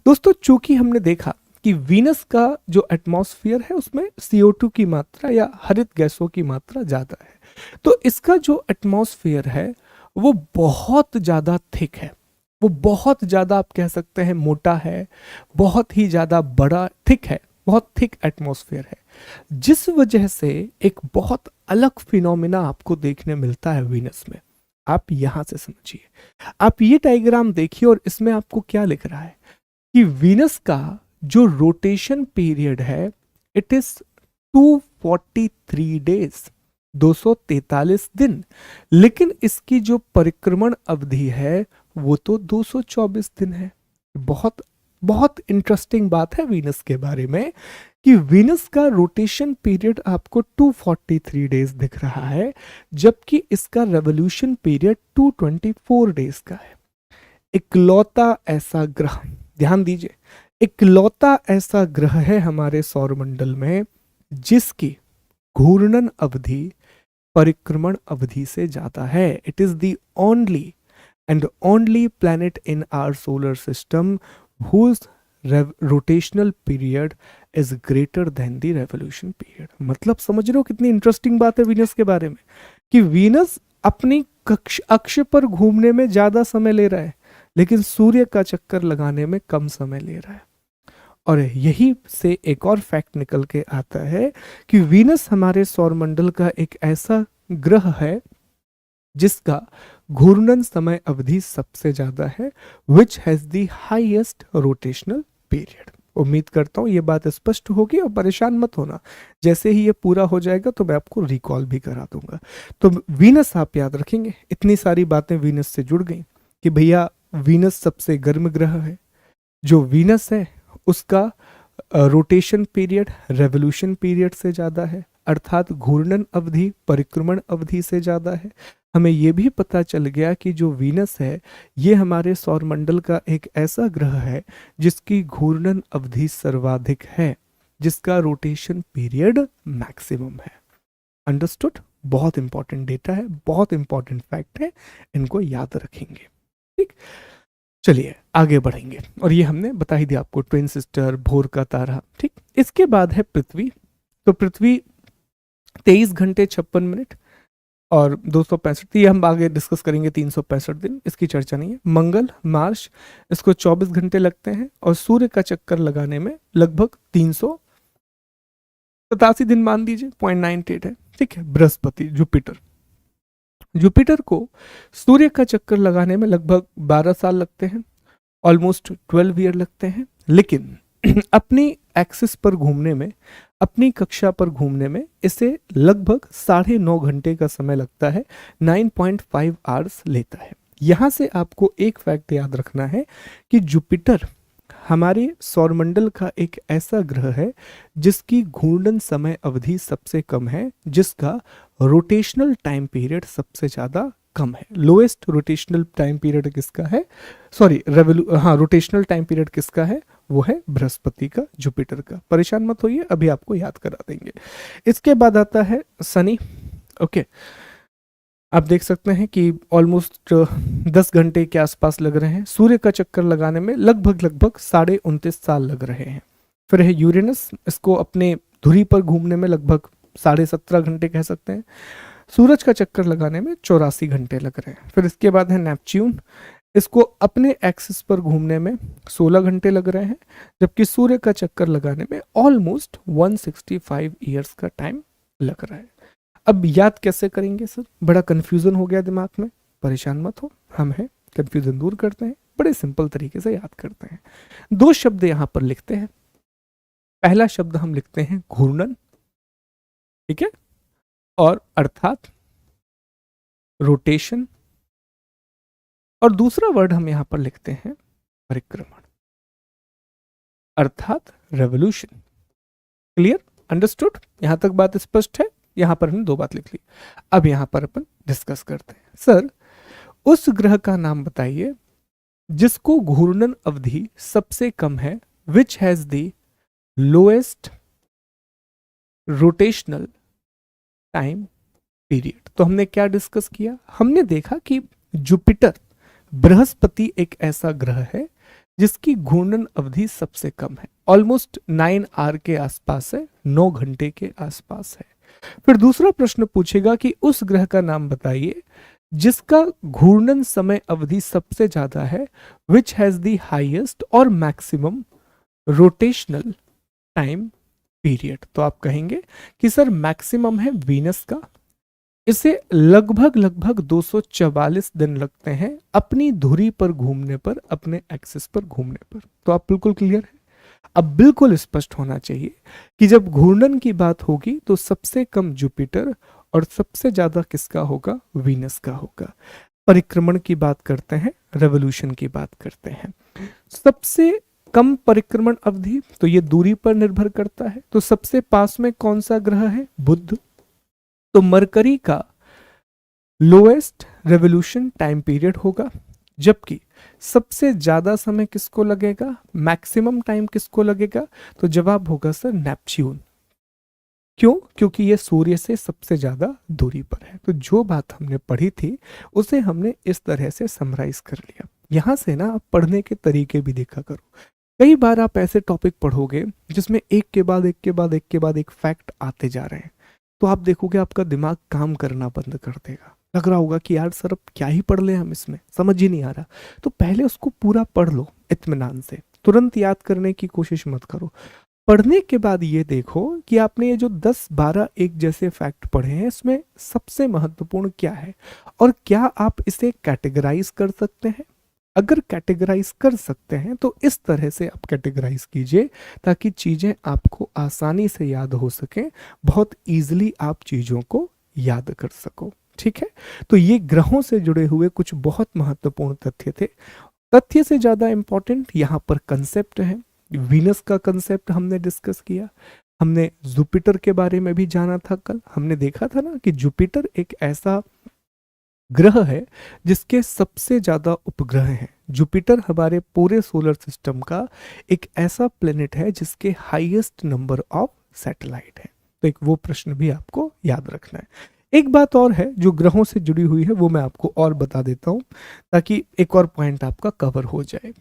[SPEAKER 1] दोस्तों, चूंकि हमने देखा कि वीनस का जो एटमॉस्फेयर है उसमें CO2 की मात्रा या हरित गैसों की मात्रा ज्यादा है, तो इसका जो एटमॉस्फेयर है वो बहुत ज्यादा थिक है, वो बहुत ज्यादा आप कह सकते हैं मोटा है, बहुत ही ज्यादा बड़ा थिक है, बहुत थिक एटमॉस्फेयर है, जिस वजह से एक बहुत अलग फिनोमिना आपको देखने मिलता है वीनस में। आप यहां से समझिए, आप ये डायग्राम देखिए और इसमें आपको क्या लिख रहा है कि वीनस का जो रोटेशन पीरियड है इट इज 243 डेज, 243 दिन, लेकिन इसकी जो परिक्रमण अवधि है वो तो 224 दिन है। बहुत बहुत इंटरेस्टिंग बात है वीनस के बारे में कि वीनस का रोटेशन पीरियड आपको 243 डेज दिख रहा है, जबकि इसका रेवोल्यूशन पीरियड 224 डेज का है। इकलौता ऐसा ग्रह, ध्यान दीजिए, इकलौता ऐसा ग्रह है हमारे सौरमंडल में जिसकी घूर्णन अवधि परिक्रमण अवधि से ज्यादा है। It is the only and only planet in our solar system whose rotational period is greater than the revolution period। मतलब समझ रहे हो कितनी इंटरेस्टिंग बात है वीनस के बारे में, कि वीनस अपनी अक्ष पर घूमने में ज्यादा समय ले रहा है, लेकिन सूर्य का चक्कर लगाने में कम समय ले रहा है। और यही से एक और फैक्ट निकल के आता है कि वीनस हमारे सौरमंडल का एक ऐसा ग्रह है जिसका घूर्णन समय अवधि सबसे ज्यादा है, which has the highest rotational period. उम्मीद करता हूं ये बात स्पष्ट होगी, और परेशान मत होना, जैसे ही ये पूरा हो जाएगा तो मैं आपको रिकॉल भी करा दूंगा। तो वीनस आप याद रखेंगे, इतनी सारी बातें वीनस से जुड़ गई कि भैया वीनस सबसे गर्म ग्रह है, जो वीनस है उसका रोटेशन पीरियड रेवोल्यूशन पीरियड से ज्यादा है, अर्थात घूर्णन अवधि परिक्रमण अवधि से ज्यादा है। हमें यह भी पता चल गया कि जो वीनस है ये हमारे सौरमंडल का एक ऐसा ग्रह है जिसकी घूर्णन अवधि सर्वाधिक है, जिसका रोटेशन पीरियड मैक्सिमम है। अंडरस्टूड? बहुत इंपॉर्टेंट डेटा है, बहुत इंपॉर्टेंट फैक्ट है, इनको याद रखेंगे। ठीक, चलिए आगे बढ़ेंगे। और ये हमने बता ही दिया आपको, ट्विन सिस्टर, भोर का तारा। ठीक, इसके बाद है पृथ्वी। तो पृथ्वी 23 घंटे 56 मिनट और 265, ये हम आगे डिस्कस करेंगे, 365 दिन, इसकी चर्चा नहीं है। मंगल, मार्च, इसको 24 घंटे लगते हैं और सूर्य का चक्कर लगाने में लगभग 387 दिन मान लीजिए, 0.98 है। ठीक है। बृहस्पति, जुपिटर, जुपिटर को सूर्य का चक्कर लगाने में लगभग 12 साल लगते हैं, ऑलमोस्ट 12 ईयर लगते हैं, लेकिन अपनी एक्सिस पर घूमने में, अपनी कक्षा पर घूमने में इसे लगभग 9.5 घंटे का समय लगता है, 9.5 आवर्स लेता है। यहां से आपको एक फैक्ट याद रखना है कि जुपिटर हमारे सौरमंडल का एक ऐसा ग्रह है जिसकी घूर्णन समय अवधि सबसे कम है, जिसका रोटेशनल टाइम पीरियड सबसे ज्यादा कम है। लोएस्ट रोटेशनल टाइम पीरियड किसका है, सॉरी रोटेशनल टाइम पीरियड किसका है, वो है बृहस्पति का, जुपिटर का। परेशान मत होइए, अभी आपको याद करा देंगे। इसके बाद आता है शनि। ओके, आप देख सकते हैं कि ऑलमोस्ट 10 घंटे के आसपास लग रहे हैं, सूर्य का चक्कर लगाने में लगभग 29.5 साल लग रहे हैं। फिर है यूरेनस, इसको अपने धुरी पर घूमने में लगभग 17.5 घंटे कह सकते हैं, सूरज का चक्कर लगाने में 84 घंटे लग रहे हैं। फिर इसके बाद है नेपच्यून, इसको अपने एक्सिस पर घूमने में 16 घंटे लग रहे हैं, जबकि सूर्य का चक्कर लगाने में ऑलमोस्ट 165 ईयर्स का टाइम लग रहा है। अब याद कैसे करेंगे सर? बड़ा कंफ्यूजन हो गया दिमाग में, परेशान मत हो, हम हैं, कंफ्यूजन दूर करते हैं, बड़े सिंपल तरीके से याद करते हैं। दो शब्द यहां पर लिखते हैं। पहला शब्द हम लिखते हैं घूर्णन, ठीक है, और अर्थात रोटेशन, और दूसरा वर्ड हम यहां पर लिखते हैं परिक्रमण, अर्थात रेवोल्यूशन। क्लियर? अंडरस्टूड? यहां तक बात स्पष्ट है? यहां पर हमने दो बात लिख ली। अब यहां पर अपन डिस्कस करते हैं। सर, उस ग्रह का नाम बताइए जिसको घूर्णन अवधि सबसे कम है, which has the lowest rotational time period. तो हमने क्या डिस्कस किया? हमने देखा कि जुपिटर, बृहस्पति एक ऐसा ग्रह है जिसकी घूर्णन अवधि सबसे कम है, ऑलमोस्ट 9 आवर के आसपास है, 9 घंटे के आसपास है। फिर दूसरा प्रश्न पूछेगा कि उस ग्रह का नाम बताइए जिसका घूर्णन समय अवधि सबसे ज्यादा है, विच हैज द हाईएस्ट और मैक्सिमम रोटेशनल टाइम पीरियड। तो आप कहेंगे कि सर मैक्सिमम है वीनस का, इसे लगभग 244 दिन लगते हैं अपनी धुरी पर घूमने पर, अपने एक्सिस पर घूमने पर। तो आप बिल्कुल क्लियर है? अब बिल्कुल स्पष्ट होना चाहिए कि जब घूर्णन की बात होगी तो सबसे कम जुपिटर और सबसे ज्यादा किसका होगा? वीनस का होगा। परिक्रमण की बात करते हैं, रेवोल्यूशन की बात करते हैं। सबसे कम परिक्रमण अवधि, तो ये दूरी पर निर्भर करता है। तो सबसे पास में कौन सा ग्रह है? बुध। तो मरकरी का लोएस्ट रेवोल्यूशन टाइम पीरियड होगा, जबकि सबसे ज्यादा समय किसको लगेगा? मैक्सिमम टाइम किसको लगेगा? तो जवाब होगा सर नेपच्यून। क्यों? क्योंकि ये सूर्य से सबसे ज्यादा दूरी पर है। तो जो बात हमने पढ़ी थी उसे हमने इस तरह से समराइज कर लिया। यहां से ना आप पढ़ने के तरीके भी देखा करो। कई बार आप ऐसे टॉपिक पढ़ोगे जिसमें एक के बाद एक के बाद एक के बाद एक फैक्ट आते जा रहे हैं, तो आप देखोगे आपका दिमाग काम करना बंद कर देगा। लग रहा होगा कि यार सर अब क्या ही पढ़ ले हम, इसमें समझ ही नहीं आ रहा। तो पहले उसको पूरा पढ़ लो इत्मीनान से, तुरंत याद करने की कोशिश मत करो। पढ़ने के बाद ये देखो कि आपने ये जो 10, 12 एक जैसे फैक्ट पढ़े हैं, इसमें सबसे महत्वपूर्ण क्या है और क्या आप इसे कैटेगराइज कर सकते हैं। अगर कैटेगराइज कर सकते हैं तो इस तरह से आप कैटेगराइज कीजिए ताकि चीजें आपको आसानी से याद हो सकें, बहुत इजीली आप चीजों को याद कर सको। ठीक है? तो ये ग्रहों से जुड़े हुए कुछ बहुत महत्वपूर्ण तथ्य थे। तथ्य से ज्यादा इंपॉर्टेंट यहाँ पर कंसेप्ट है। वीनस का कंसेप्ट हमने डिस्कस किया, हमने जुपिटर के बारे में भी जाना था। कल हमने देखा था ना कि जुपिटर एक ऐसा ग्रह है जिसके सबसे ज्यादा उपग्रह हैं। जुपिटर हमारे पूरे सोलर सिस्टम का एक ऐसा प्लेनेट है जिसके हाईएस्ट नंबर ऑफ सैटेलाइट है। तो एक वो प्रश्न भी आपको याद रखना है। एक बात और है जो ग्रहों से जुड़ी हुई है, वो मैं आपको और बता देता हूं ताकि एक और पॉइंट आपका कवर हो जाए।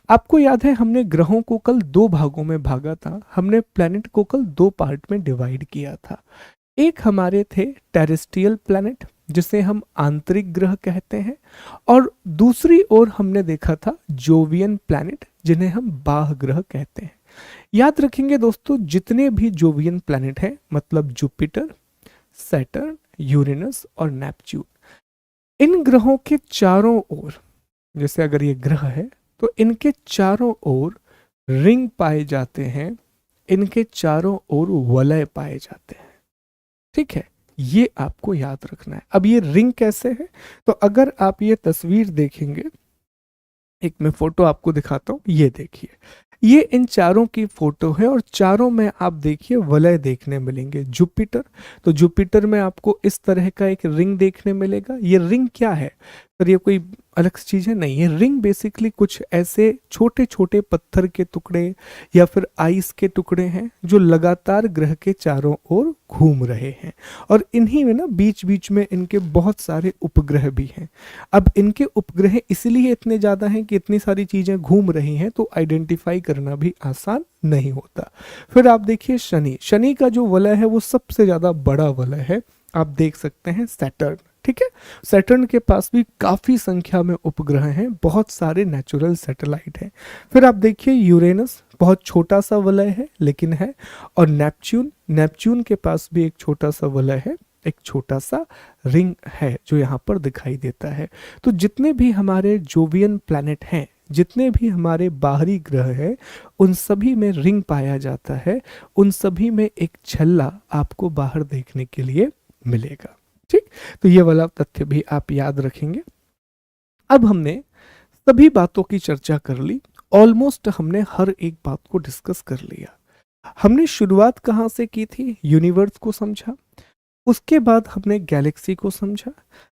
[SPEAKER 1] आपको याद है हमने ग्रहों को कल दो भागों में भागा था, हमने प्लैनेट को कल दो पार्ट में डिवाइड किया था। एक हमारे थे टेरेस्ट्रियल प्लैनेट जिसे हम आंतरिक ग्रह कहते हैं, और दूसरी ओर हमने देखा था जोवियन प्लैनेट जिन्हें हम बाह्य ग्रह कहते हैं। याद रखेंगे दोस्तों, जितने भी जोवियन प्लैनेट हैं, मतलब जुपिटर, सैटर्न, यूरेनस और नेपच्यून, इन ग्रहों के चारों ओर, जैसे अगर ये ग्रह है तो इनके चारों ओर रिंग पाए जाते हैं, इनके चारों ओर वलय पाए जाते हैं। ठीक है? ये आपको याद रखना है। अब ये रिंग कैसे है? तो अगर आप ये तस्वीर देखेंगे, एक मैं फोटो आपको दिखाता हूं, ये देखिए, ये इन चारों की फोटो है और चारों में आप देखिए वलय देखने मिलेंगे। जुपिटर, तो जुपिटर में आपको इस तरह का एक रिंग देखने मिलेगा। ये रिंग क्या है? पर ये कोई अलग चीज है नहीं, ये रिंग बेसिकली कुछ ऐसे छोटे छोटे पत्थर के टुकड़े या फिर आइस के टुकड़े हैं जो लगातार ग्रह के चारों ओर घूम रहे हैं, और इन्हीं में ना बीच बीच में इनके बहुत सारे उपग्रह भी हैं। अब इनके उपग्रह इसलिए इतने ज्यादा हैं कि इतनी सारी चीजें घूम रही हैं तो आइडेंटिफाई करना भी आसान नहीं होता। फिर आप देखिए शनि, शनि का जो वलय है वो सबसे ज्यादा बड़ा वलय है। आप देख सकते हैं सैटर्न, ठीक है। सैटर्न के पास भी काफ़ी संख्या में उपग्रह हैं, बहुत सारे नेचुरल सैटेलाइट हैं। फिर आप देखिए यूरेनस बहुत छोटा सा वलय है लेकिन है, और नेपच्यून, नेपच्यून के पास भी एक छोटा सा वलय है, एक छोटा सा रिंग है जो यहाँ पर दिखाई देता है। तो जितने भी हमारे जोवियन प्लैनेट हैं, जितने भी हमारे बाहरी ग्रह हैं, उन सभी में रिंग पाया जाता है, उन सभी में एक छल्ला आपको बाहर देखने के लिए मिलेगा। ठीक, तो ये वाला तथ्य भी आप याद रखेंगे। अब हमने सभी बातों की चर्चा कर ली, ऑलमोस्ट हमने हर एक बात को डिस्कस कर लिया। हमने शुरुआत कहाँ से की थी? यूनिवर्स को समझा, उसके बाद हमने गैलेक्सी को समझा,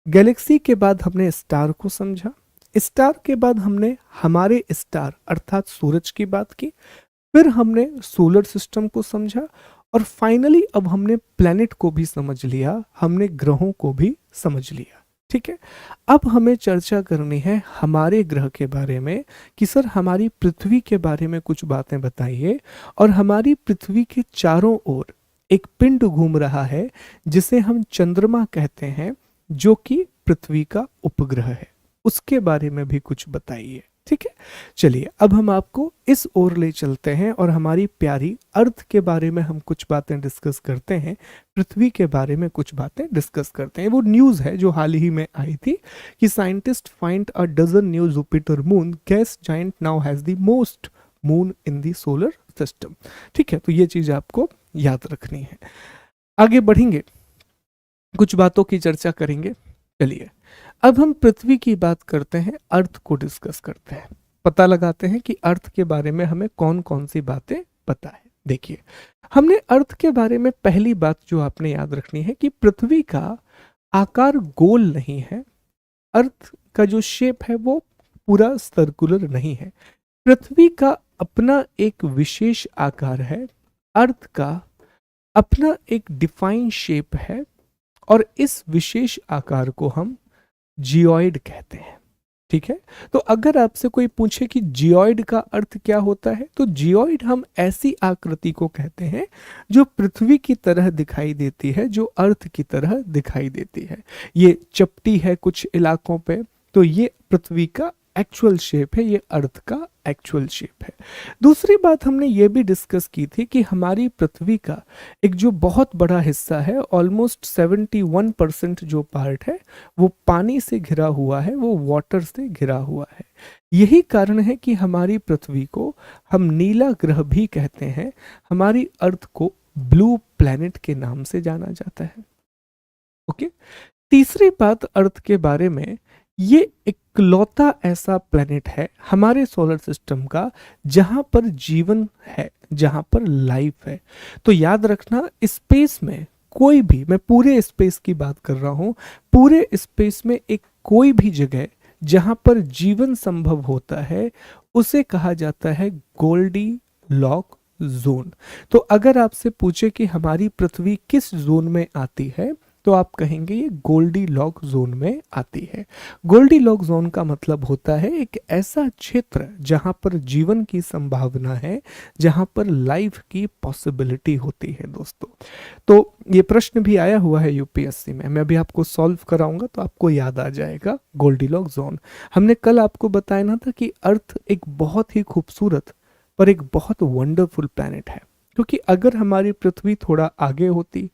[SPEAKER 1] गैलेक्सी के बाद हमने स्टार को समझा, स्टार के बाद हमने हमारे स्टार अर्थात सूरज की बात की, फिर हमने सोलर सिस्टम को समझा, और फाइनली अब हमने प्लैनेट को भी समझ लिया, हमने ग्रहों को भी समझ लिया। ठीक है, अब हमें चर्चा करनी है हमारे ग्रह के बारे में कि सर हमारी पृथ्वी के बारे में कुछ बातें बताइए। और हमारी पृथ्वी के चारों ओर एक पिंड घूम रहा है जिसे हम चंद्रमा कहते हैं, जो कि पृथ्वी का उपग्रह है, उसके बारे में भी कुछ बताइए। ठीक है, चलिए अब हम आपको इस ओर ले चलते हैं और हमारी प्यारी अर्थ के बारे में हम कुछ बातें डिस्कस करते हैं, पृथ्वी के बारे में कुछ बातें डिस्कस करते हैं। वो न्यूज़ है जो हाल ही में आई थी कि scientist find a dozen new Jupiter moon, gas giant now has the most moon in the solar system. ठीक है, तो ये चीज़ आपको याद रखनी है। आगे बढ़ेंगे, कुछ बातों की चर्चा करेंगे। चलिए अब हम पृथ्वी की बात करते हैं, अर्थ को डिस्कस करते हैं, पता लगाते हैं कि अर्थ के बारे में हमें कौन कौन सी बातें पता है। देखिए, हमने अर्थ के बारे में पहली बात जो आपने याद रखनी है कि पृथ्वी का आकार गोल नहीं है, अर्थ का जो शेप है वो पूरा सर्कुलर नहीं है। पृथ्वी का अपना एक विशेष आकार है, अर्थ का अपना एक डिफाइन शेप है, और इस विशेष आकार को हम जियोइड कहते हैं। ठीक है, तो अगर आपसे कोई पूछे कि जियोइड का अर्थ क्या होता है, तो जियोइड हम ऐसी आकृति को कहते हैं जो पृथ्वी की तरह दिखाई देती है, जो अर्थ की तरह दिखाई देती है। ये चपटी है कुछ इलाकों पे, तो ये पृथ्वी का एक्चुअल शेप है, ये अर्थ का एक्चुअल शेप है। दूसरी बात हमने ये भी डिस्कस की थी कि हमारी पृथ्वी का एक जो बहुत बड़ा हिस्सा है, ऑलमोस्ट 71% जो पार्ट है वो पानी से घिरा हुआ है, वो वाटर से घिरा हुआ है। यही कारण है कि हमारी पृथ्वी को हम नीला ग्रह भी कहते हैं, हमारी अर्थ को ब्लू प्लैनेट के नाम से जाना जाता है। ओके, तीसरी बात अर्थ के बारे में, ये इकलौता ऐसा प्लैनेट है हमारे सोलर सिस्टम का जहां पर जीवन है, जहां पर लाइफ है। तो याद रखना, स्पेस में कोई भी, मैं पूरे स्पेस की बात कर रहा हूं, पूरे स्पेस में एक कोई भी जगह जहां पर जीवन संभव होता है उसे कहा जाता है गोल्डी लॉक जोन। तो अगर आपसे पूछे कि हमारी पृथ्वी किस जोन में आती है, तो आप कहेंगे ये गोल्डी लॉक जोन में आती है। गोल्डी लॉक जोन का मतलब होता है एक ऐसा क्षेत्र जहां पर जीवन की संभावना है, जहां पर लाइफ की पॉसिबिलिटी होती है दोस्तों। तो ये प्रश्न भी आया हुआ है यूपीएससी में, मैं अभी आपको सॉल्व कराऊंगा तो आपको याद आ जाएगा गोल्डी लॉक जोन। हमने कल आपको बताया ना था कि अर्थ एक बहुत ही खूबसूरत पर एक बहुत वंडरफुल प्लैनेट है, क्योंकि अगर हमारी पृथ्वी थोड़ा आगे होती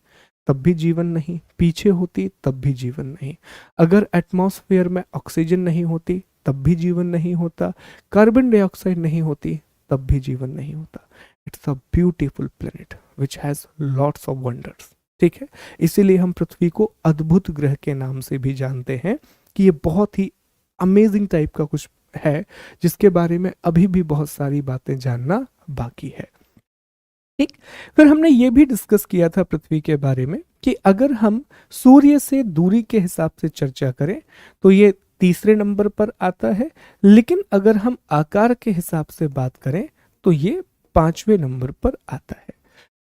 [SPEAKER 1] तब भी जीवन नहीं, पीछे होती तब भी जीवन नहीं, अगर एटमॉस्फेयर में ऑक्सीजन नहीं होती तब भी जीवन नहीं होता, कार्बन डाइऑक्साइड नहीं होती तब भी जीवन नहीं होता। It's a beautiful planet which has lots of wonders. ठीक है, इसीलिए हम पृथ्वी को अद्भुत ग्रह के नाम से भी जानते हैं कि ये बहुत ही अमेजिंग टाइप का कुछ है जिसके बारे में अभी भी बहुत सारी बातें जानना बाकी है। ठीक, फिर हमने ये भी डिस्कस किया था पृथ्वी के बारे में कि अगर हम सूर्य से दूरी के हिसाब से चर्चा करें तो ये तीसरे नंबर पर आता है, लेकिन अगर हम आकार के हिसाब से बात करें तो ये 5वें नंबर पर आता है।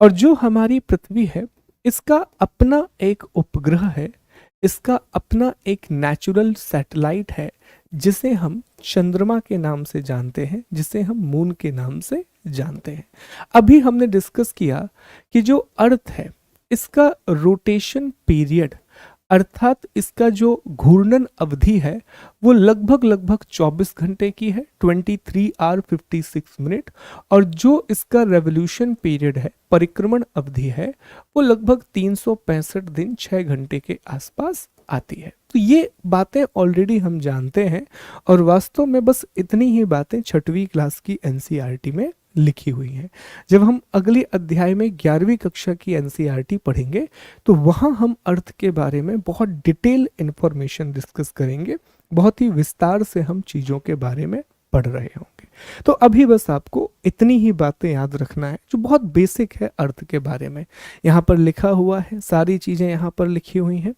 [SPEAKER 1] और जो हमारी पृथ्वी है इसका अपना एक उपग्रह है, इसका अपना एक नेचुरल सैटेलाइट है जिसे हम चंद्रमा के नाम से जानते हैं, जिसे हम मून के नाम से जानते हैं। अभी हमने डिस्कस किया कि जो अर्थ है इसका रोटेशन पीरियड अर्थात इसका जो घूर्णन अवधि है वो लगभग लगभग 24 घंटे की है, 23 आवर 56 मिनट। और जो इसका रेवोल्यूशन पीरियड है, परिक्रमण अवधि है, वो लगभग 365 दिन 6 घंटे के आसपास आती है। तो ये बातें ऑलरेडी हम जानते हैं और वास्तव में बस इतनी ही बातें छठवीं क्लास की एनसीईआरटी में लिखी हुई हैं। जब हम अगले अध्याय में 11वीं कक्षा की एनसीईआरटी पढ़ेंगे तो वहाँ हम अर्थ के बारे में बहुत डिटेल इंफॉर्मेशन डिस्कस करेंगे, बहुत ही विस्तार से हम चीज़ों के बारे में पढ़ रहे होंगे। तो अभी बस आपको इतनी ही बातें याद रखना है जो बहुत बेसिक है अर्थ के बारे में। यहाँ पर लिखा हुआ है, सारी चीज़ें यहाँ पर लिखी हुई हैं।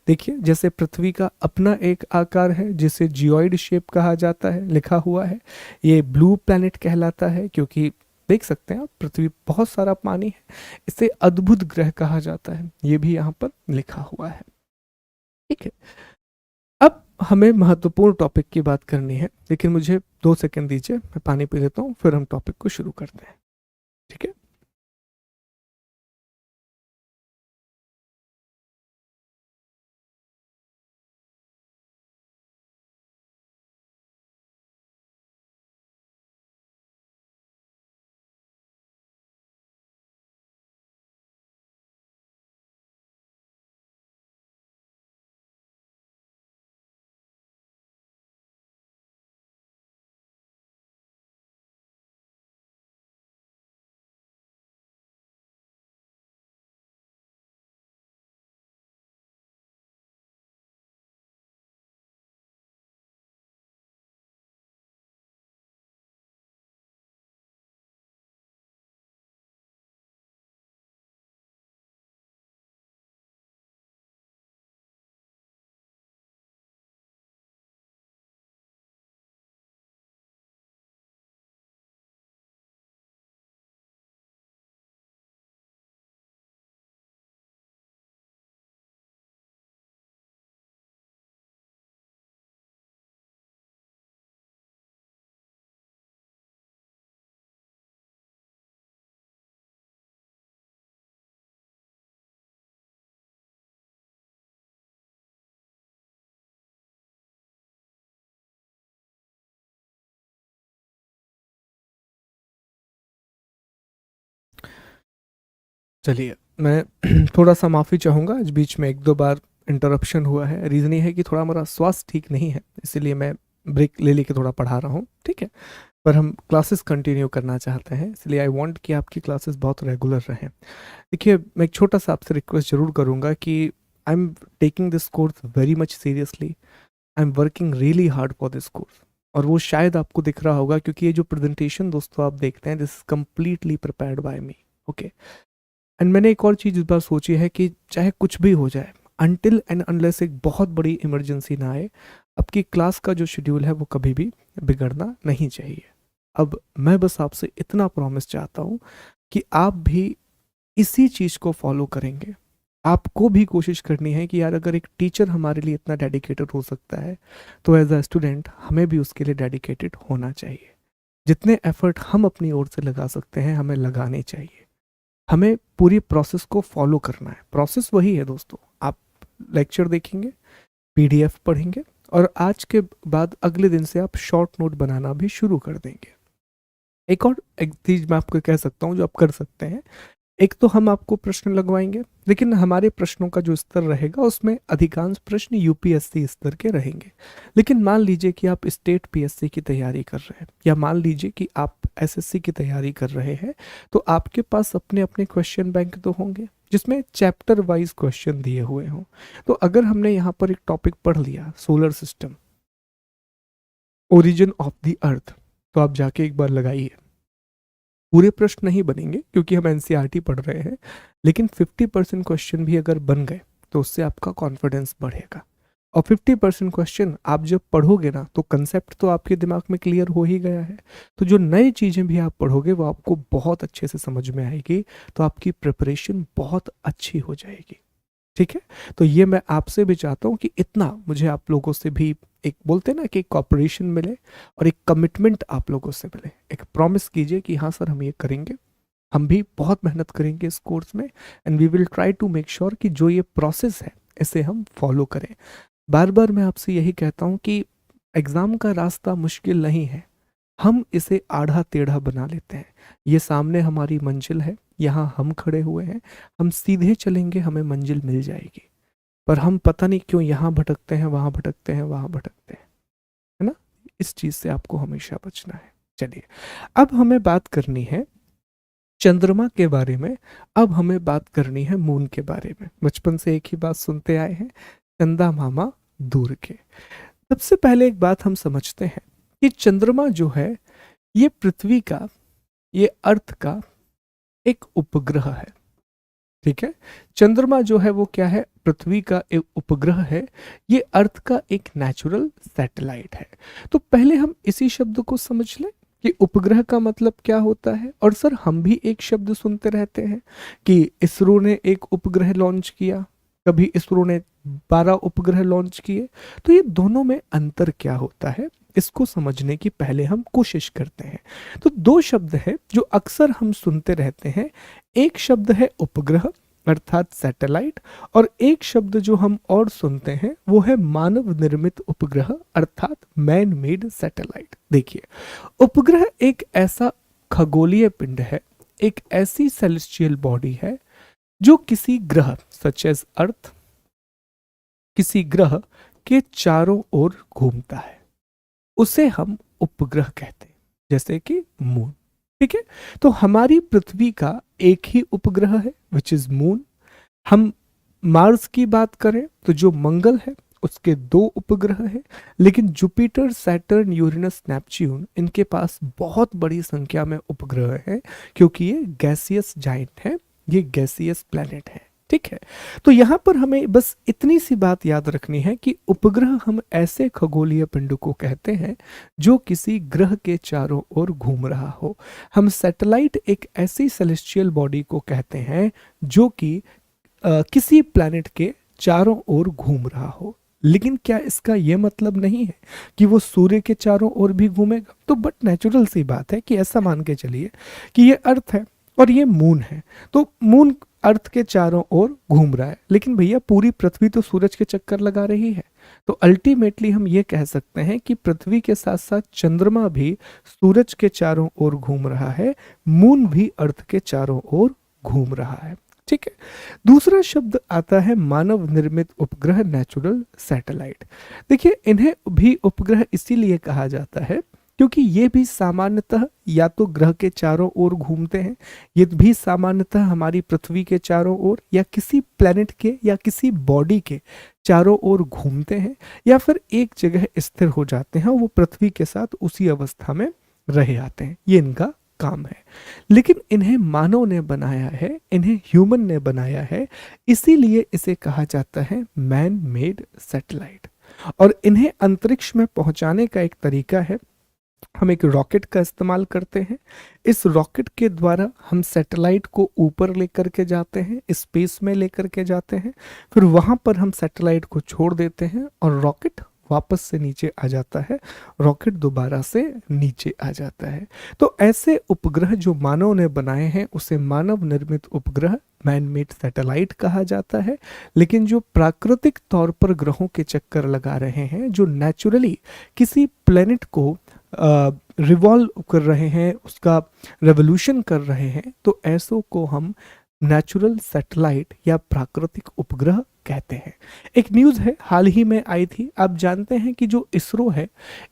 [SPEAKER 1] देखिए, जैसे पृथ्वी का अपना एक आकार है जिसे जियोइड शेप कहा जाता है, लिखा हुआ है। ये ब्लू प्लैनेट कहलाता है क्योंकि देख सकते हैं आप, पृथ्वी बहुत सारा पानी है। इसे अद्भुत ग्रह कहा जाता है, ये भी यहाँ पर लिखा हुआ है। ठीक है, अब हमें महत्वपूर्ण टॉपिक की बात करनी है, लेकिन मुझे 2 सेकंड दीजिए, मैं पानी पी लेता हूँ, फिर हम टॉपिक को शुरू करते हैं। ठीक है। चलिए, मैं थोड़ा सा माफ़ी चाहूँगा, आज बीच में 1-2 बार इंटरप्शन हुआ है। रीज़न ये है कि थोड़ा हमारा स्वास्थ्य ठीक नहीं है, इसीलिए मैं ब्रेक ले लेके थोड़ा पढ़ा रहा हूँ। ठीक है, पर हम क्लासेस कंटिन्यू करना चाहते हैं, इसलिए आई वांट कि आपकी क्लासेस बहुत रेगुलर रहें। देखिए, मैं एक छोटा सा आपसे रिक्वेस्ट ज़रूर करूँगा कि I am taking this course very much seriously, I am working really hard for this course. और वो शायद आपको दिख रहा होगा क्योंकि ये जो प्रेजेंटेशन दोस्तों आप देखते हैं, this is completely prepared by me. Okay, and मैंने एक और चीज़ इस बार सोची है कि चाहे कुछ भी हो जाए, अनटिल एंड अनलेस एक बहुत बड़ी इमरजेंसी ना आए, आपकी क्लास का जो शेड्यूल है वो कभी भी बिगड़ना नहीं चाहिए। अब मैं बस आपसे इतना प्रॉमिस चाहता हूँ कि आप भी इसी चीज़ को फॉलो करेंगे। आपको भी कोशिश करनी है कि यार, अगर एक टीचर हमारे लिए इतना डेडिकेटेड हो सकता है तो एज अ स्टूडेंट हमें भी उसके लिए डेडिकेटेड होना चाहिए। जितने एफर्ट हम अपनी ओर से लगा सकते हैं हमें लगाने चाहिए। हमें पूरी प्रोसेस को फॉलो करना है। प्रोसेस वही है दोस्तों, आप लेक्चर देखेंगे, पीडीएफ पढ़ेंगे और आज के बाद अगले दिन से आप शॉर्ट नोट बनाना भी शुरू कर देंगे। एक चीज़ मैं आपको कह सकता हूँ जो आप कर सकते हैं, एक तो हम आपको प्रश्न लगवाएंगे, लेकिन हमारे प्रश्नों का जो स्तर रहेगा उसमें अधिकांश प्रश्न यूपीएससी स्तर के रहेंगे। लेकिन मान लीजिए कि आप स्टेट पीएससी की तैयारी कर रहे हैं, या मान लीजिए कि आप एसएससी की तैयारी कर रहे हैं, तो आपके पास अपने अपने क्वेश्चन बैंक तो होंगे जिसमें चैप्टर वाइज क्वेश्चन दिए हुए हों। तो अगर हमने यहाँ पर एक टॉपिक पढ़ लिया, solar system, origin of the अर्थ, तो आप जाके एक बार लगाइए। पूरे प्रश्न नहीं बनेंगे क्योंकि हम एनसीईआरटी पढ़ रहे हैं, लेकिन 50% क्वेश्चन भी अगर बन गए तो उससे आपका कॉन्फिडेंस बढ़ेगा। और 50% क्वेश्चन आप जब पढ़ोगे ना, तो कंसेप्ट तो आपके दिमाग में क्लियर हो ही गया है। तो जो नई चीज़ें भी आप पढ़ोगे वो आपको बहुत अच्छे से समझ में आएगी, तो आपकी प्रिपरेशन बहुत अच्छी हो जाएगी। ठीक है, तो ये मैं आपसे भी चाहता हूँ कि इतना मुझे आप लोगों से भी एक बोलते हैं ना कि कॉपरेशन मिले और एक कमिटमेंट आप लोगों से मिले। एक प्रॉमिस कीजिए कि हाँ सर, हम ये करेंगे, हम भी बहुत मेहनत करेंगे इस कोर्स में, and we will try to make sure कि जो ये प्रोसेस है इसे हम फॉलो करें। बार बार मैं आपसे यही कहता हूँ कि एग्ज़ाम का रास्ता मुश्किल नहीं है, हम इसे आढ़ा टेढ़ा बना लेते हैं। ये सामने हमारी मंजिल है, यहाँ हम खड़े हुए हैं, हम सीधे चलेंगे, हमें मंजिल मिल जाएगी। पर हम पता नहीं क्यों यहाँ भटकते हैं, वहाँ भटकते हैं, वहाँ भटकते हैं, है ना? इस चीज़ से आपको हमेशा बचना है। चलिए, अब हमें बात करनी है चंद्रमा के बारे में, अब हमें बात करनी है मून के बारे में। बचपन से एक ही बात सुनते आए हैं, चंदा मामा दूर के। सबसे पहले एक बात हम समझते हैं कि चंद्रमा जो है ये पृथ्वी का, ये अर्थ का एक उपग्रह है। ठीक है, चंद्रमा जो है वो क्या है, पृथ्वी का एक उपग्रह है, ये अर्थ का एक नेचुरल सैटेलाइट है। तो पहले हम इसी शब्द को समझ लें कि उपग्रह का मतलब क्या होता है। और सर हम भी एक शब्द सुनते रहते हैं कि इसरो ने एक उपग्रह लॉन्च किया, कभी इसरो ने 12 उपग्रह लॉन्च किए। तो ये दोनों में अंतर क्या होता है, इसको समझने की पहले हम कोशिश करते हैं। तो दो शब्द हैं जो अक्सर हम सुनते रहते हैं, एक शब्द है उपग्रह अर्थात सैटेलाइट, और एक शब्द जो हम और सुनते हैं वो है मानव निर्मित उपग्रह अर्थात मैन मेड सैटेलाइट। देखिए, उपग्रह एक ऐसा खगोलीय पिंड है, एक ऐसी सेलेस्टियल बॉडी है जो किसी ग्रह सच एज अर्थ, किसी ग्रह के चारों ओर घूमता है, उसे हम उपग्रह कहते हैं, जैसे कि मून। ठीक है, तो हमारी पृथ्वी का एक ही उपग्रह है विच इज मून। हम मार्स की बात करें तो जो मंगल है उसके 2 उपग्रह हैं, लेकिन जुपिटर, सैटर्न, यूरेनस, नेपच्यून, इनके पास बहुत बड़ी संख्या में उपग्रह हैं क्योंकि ये गैसियस जाइंट है, ये गैसियस प्लैनेट है। ठीक है, तो यहां पर हमें बस इतनी सी बात याद रखनी है कि उपग्रह हम ऐसे खगोलीय पिंड को कहते हैं जो किसी ग्रह के चारों ओर घूम रहा हो। हम सैटेलाइट एक ऐसी सेलेस्टियल बॉडी को कहते हैं जो कि किसी प्लैनेट के चारों ओर घूम रहा हो। लेकिन क्या इसका यह मतलब नहीं है कि वो सूर्य के चारों ओर भी घूमेगा? तो बट नेचुरल सी बात है कि ऐसा मान के चलिए कि ये अर्थ है और ये मून है, तो मून अर्थ के चारों ओर घूम रहा है, लेकिन भैया पूरी पृथ्वी तो सूरज के चक्कर लगा रही है। तो अल्टीमेटली हम ये कह सकते हैं कि पृथ्वी के साथ साथ चंद्रमा भी सूरज के चारों ओर घूम रहा है, मून भी अर्थ के चारों ओर घूम रहा है। ठीक है, दूसरा शब्द आता है मानव निर्मित उपग्रह नेचुरल सैटेलाइट। देखिए, इन्हें भी उपग्रह इसीलिए कहा जाता है क्योंकि ये भी सामान्यतः या तो ग्रह के चारों ओर घूमते हैं, ये भी सामान्यतः हमारी पृथ्वी के चारों ओर या किसी प्लेनेट के या किसी बॉडी के चारों ओर घूमते हैं, या फिर एक जगह स्थिर हो जाते हैं, वो पृथ्वी के साथ उसी अवस्था में रह आते हैं। ये इनका काम है। लेकिन इन्हें मानव ने बनाया है, इन्हें ह्यूमन ने बनाया है, इसीलिए इसे कहा जाता है मैन मेड सैटेलाइट। और इन्हें अंतरिक्ष में पहुंचाने का एक तरीका है, हम एक रॉकेट का इस्तेमाल करते हैं। इस रॉकेट के द्वारा हम सैटेलाइट को ऊपर लेकर के जाते हैं, स्पेस में लेकर के जाते हैं, फिर वहां पर हम सैटेलाइट को छोड़ देते हैं और रॉकेट वापस से नीचे आ जाता है, रॉकेट दोबारा से नीचे आ जाता है। तो ऐसे उपग्रह जो मानव ने बनाए हैं उसे मानव निर्मित उपग्रह मैन मेड सैटेलाइट कहा जाता है। लेकिन जो प्राकृतिक तौर पर ग्रहों के चक्कर लगा रहे हैं, जो नेचुरली किसी प्लेनेट को रिवॉल्व कर रहे हैं, उसका रेवोल्यूशन कर रहे हैं, तो ऐसों को हम नेचुरल सैटेलाइट या प्राकृतिक उपग्रह कहते हैं। एक न्यूज़ है हाल ही में आई थी, आप जानते हैं कि जो इसरो है,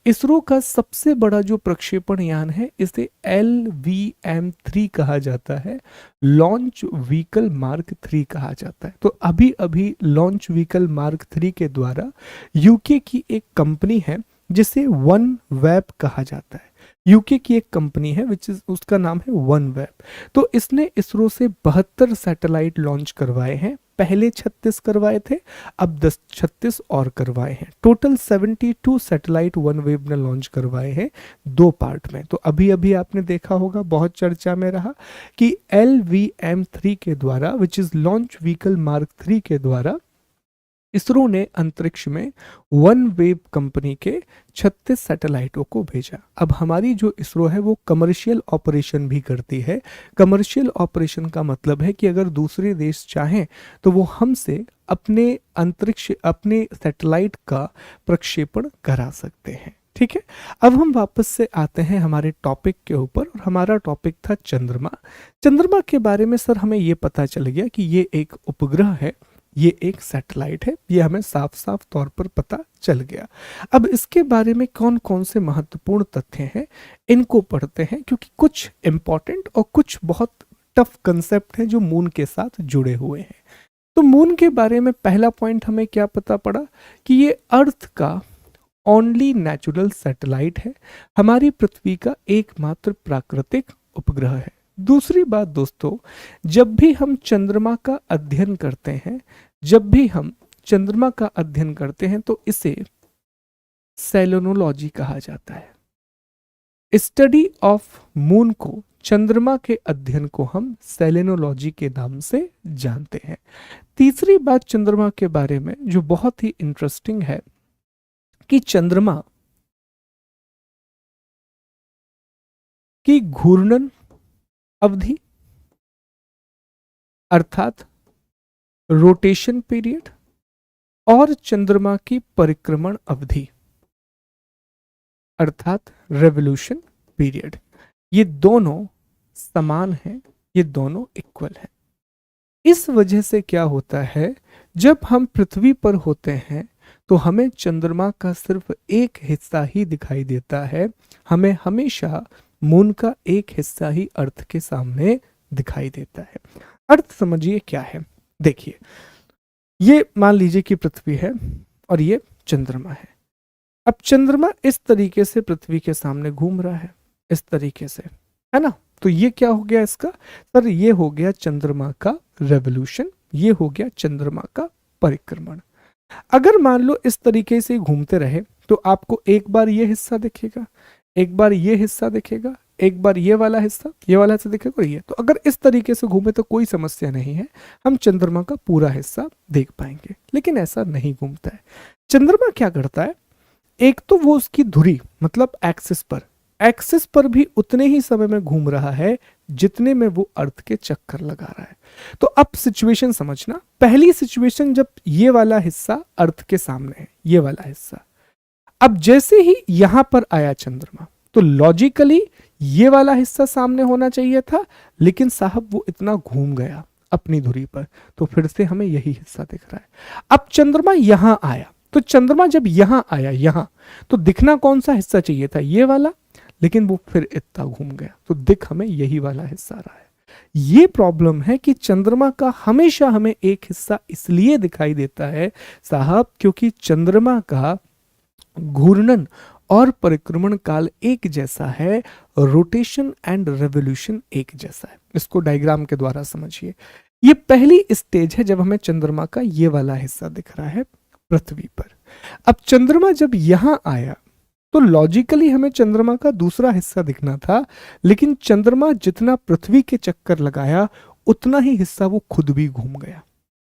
[SPEAKER 1] इसरो का सबसे बड़ा जो प्रक्षेपण यान है इसे LVM-3 कहा जाता है, लॉन्च व्हीकल मार्क 3 कहा जाता है। तो अभी अभी लॉन्च व्हीकल मार्क 3 के द्वारा यूके की एक कंपनी है जिसे वन वेब कहा जाता है, यूके की एक कंपनी है विच इज, उसका नाम है वन वेब। तो इसने इसरो से 72 सैटेलाइट लॉन्च करवाए हैं, पहले 36 करवाए थे, अब 36 और करवाए हैं। टोटल 72 सैटेलाइट वन वेब ने लॉन्च करवाए हैं 2 पार्ट में। तो अभी अभी आपने देखा होगा, बहुत चर्चा में रहा कि LVM-3 के द्वारा which is launch vehicle mark 3 के द्वारा इसरो ने अंतरिक्ष में वन वेव कंपनी के 36 सैटेलाइटों को भेजा। अब हमारी जो इसरो है वो कमर्शियल ऑपरेशन भी करती है। कमर्शियल ऑपरेशन का मतलब है कि अगर दूसरे देश चाहें तो वो हमसे अपने अंतरिक्ष अपने सैटेलाइट का प्रक्षेपण करा सकते हैं। ठीक है, अब हम वापस से आते हैं हमारे टॉपिक के ऊपर, और हमारा टॉपिक था चंद्रमा। चंद्रमा के बारे में सर हमें ये पता चल गया कि ये एक उपग्रह है, ये एक सैटेलाइट है, ये हमें साफ साफ तौर पर पता चल गया। अब इसके बारे में कौन कौन से महत्वपूर्ण तथ्य हैं इनको पढ़ते हैं, क्योंकि कुछ इंपॉर्टेंट और कुछ बहुत टफ कंसेप्ट हैं जो मून के साथ जुड़े हुए हैं। तो मून के बारे में पहला पॉइंट हमें क्या पता पड़ा कि ये अर्थ का ओनली नेचुरल सैटेलाइट है, हमारी पृथ्वी का एकमात्र प्राकृतिक उपग्रह है। दूसरी बात दोस्तों, जब भी हम चंद्रमा का अध्ययन करते हैं, जब भी हम चंद्रमा का अध्ययन करते हैं तो इसे सेलेनोलॉजी कहा जाता है। स्टडी ऑफ मून को, चंद्रमा के अध्ययन को हम सेलेनोलॉजी के नाम से जानते हैं। तीसरी बात चंद्रमा के बारे में जो बहुत ही इंटरेस्टिंग है कि चंद्रमा की घूर्णन अवधि अर्थात रोटेशन पीरियड और चंद्रमा की परिक्रमण अवधि अर्थात रेवोल्यूशन पीरियड, ये दोनों समान हैं, ये दोनों इक्वल हैं। इस वजह से क्या होता है, जब हम पृथ्वी पर होते हैं तो हमें चंद्रमा का सिर्फ एक हिस्सा ही दिखाई देता है, हमें हमेशा मून का एक हिस्सा ही अर्थ के सामने दिखाई देता है। अर्थ समझिए क्या है, देखिए ये मान लीजिए कि पृथ्वी है और ये चंद्रमा है। अब चंद्रमा इस तरीके से पृथ्वी के सामने घूम रहा है, इस तरीके से, है ना। तो ये क्या हो गया इसका, सर ये हो गया चंद्रमा का रेवोल्यूशन, ये हो गया चंद्रमा का परिक्रमण। अगर मान लो इस तरीके से घूमते रहे तो आपको एक बार ये हिस्सा दिखेगा, एक बार ये हिस्सा दिखेगा, एक बार ये वाला हिस्सा दिखेगा, और ये। तो अगर इस तरीके से घूमे तो कोई समस्या नहीं है, हम चंद्रमा का पूरा हिस्सा देख पाएंगे। लेकिन ऐसा नहीं घूमता है। चंद्रमा क्या करता है, एक तो वो उसकी धुरी मतलब एक्सिस पर भी उतने ही समय में घूम रहा है जितने में वो अर्थ के चक्कर लगा रहा है। तो अब सिचुएशन समझना, पहली सिचुएशन जब ये वाला हिस्सा अर्थ के सामने है, ये वाला हिस्सा, अब जैसे ही यहां पर आया चंद्रमा तो लॉजिकली ये वाला हिस्सा सामने होना चाहिए था, लेकिन साहब वो इतना घूम गया अपनी धुरी पर, तो फिर से हमें यही हिस्सा दिख रहा है। अब चंद्रमा यहां आया, तो चंद्रमा जब यहां आया, यहां तो दिखना कौन सा हिस्सा चाहिए था, ये वाला, लेकिन वो फिर इतना घूम गया तो दिख हमें यही वाला हिस्सा रहा है। ये प्रॉब्लम है कि चंद्रमा का हमेशा हमें एक हिस्सा इसलिए दिखाई देता है साहब क्योंकि चंद्रमा का घूर्णन और परिक्रमण काल एक जैसा है, रोटेशन एंड रेवोल्यूशन एक जैसा है। इसको डायग्राम के द्वारा समझिए। ये पहली स्टेज है जब हमें चंद्रमा का ये वाला हिस्सा दिख रहा है पृथ्वी पर। अब चंद्रमा जब यहां आया तो लॉजिकली हमें चंद्रमा का दूसरा हिस्सा दिखना था, लेकिन चंद्रमा जितना पृथ्वी के चक्कर लगाया उतना ही हिस्सा वो खुद भी घूम गया।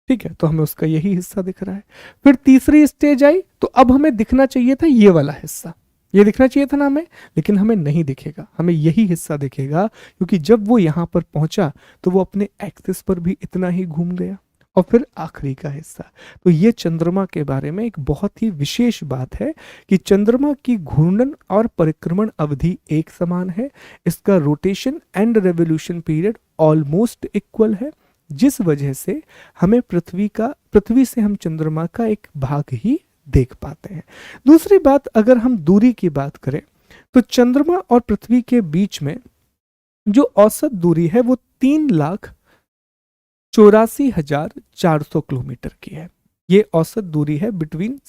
[SPEAKER 1] ठीक है, तो हमें उसका यही हिस्सा दिख रहा है। फिर तीसरी स्टेज आई तो अब हमें दिखना चाहिए था ये वाला हिस्सा, ये दिखना चाहिए था ना हमें, लेकिन हमें नहीं दिखेगा, हमें यही हिस्सा दिखेगा क्योंकि जब वो यहां पर पहुंचा तो वो अपने एक्सिस पर भी इतना ही घूम गया। और फिर आखिरी का हिस्सा, तो ये चंद्रमा के बारे में एक बहुत ही विशेष बात है कि चंद्रमा की घूर्णन और परिक्रमण अवधि एक समान है, इसका rotation and revolution period almost equal है, जिस वजह से हमें पृथ्वी से हम चंद्रमा का एक भाग ही देख पाते हैं। दूसरी बात, अगर हम दूरी की बात करें तो चंद्रमा और पृथ्वी के बीच में जो औसत दूरी है वो 3,84,400 किलोमीटर की है। ये औसत दूरी है बिटवीन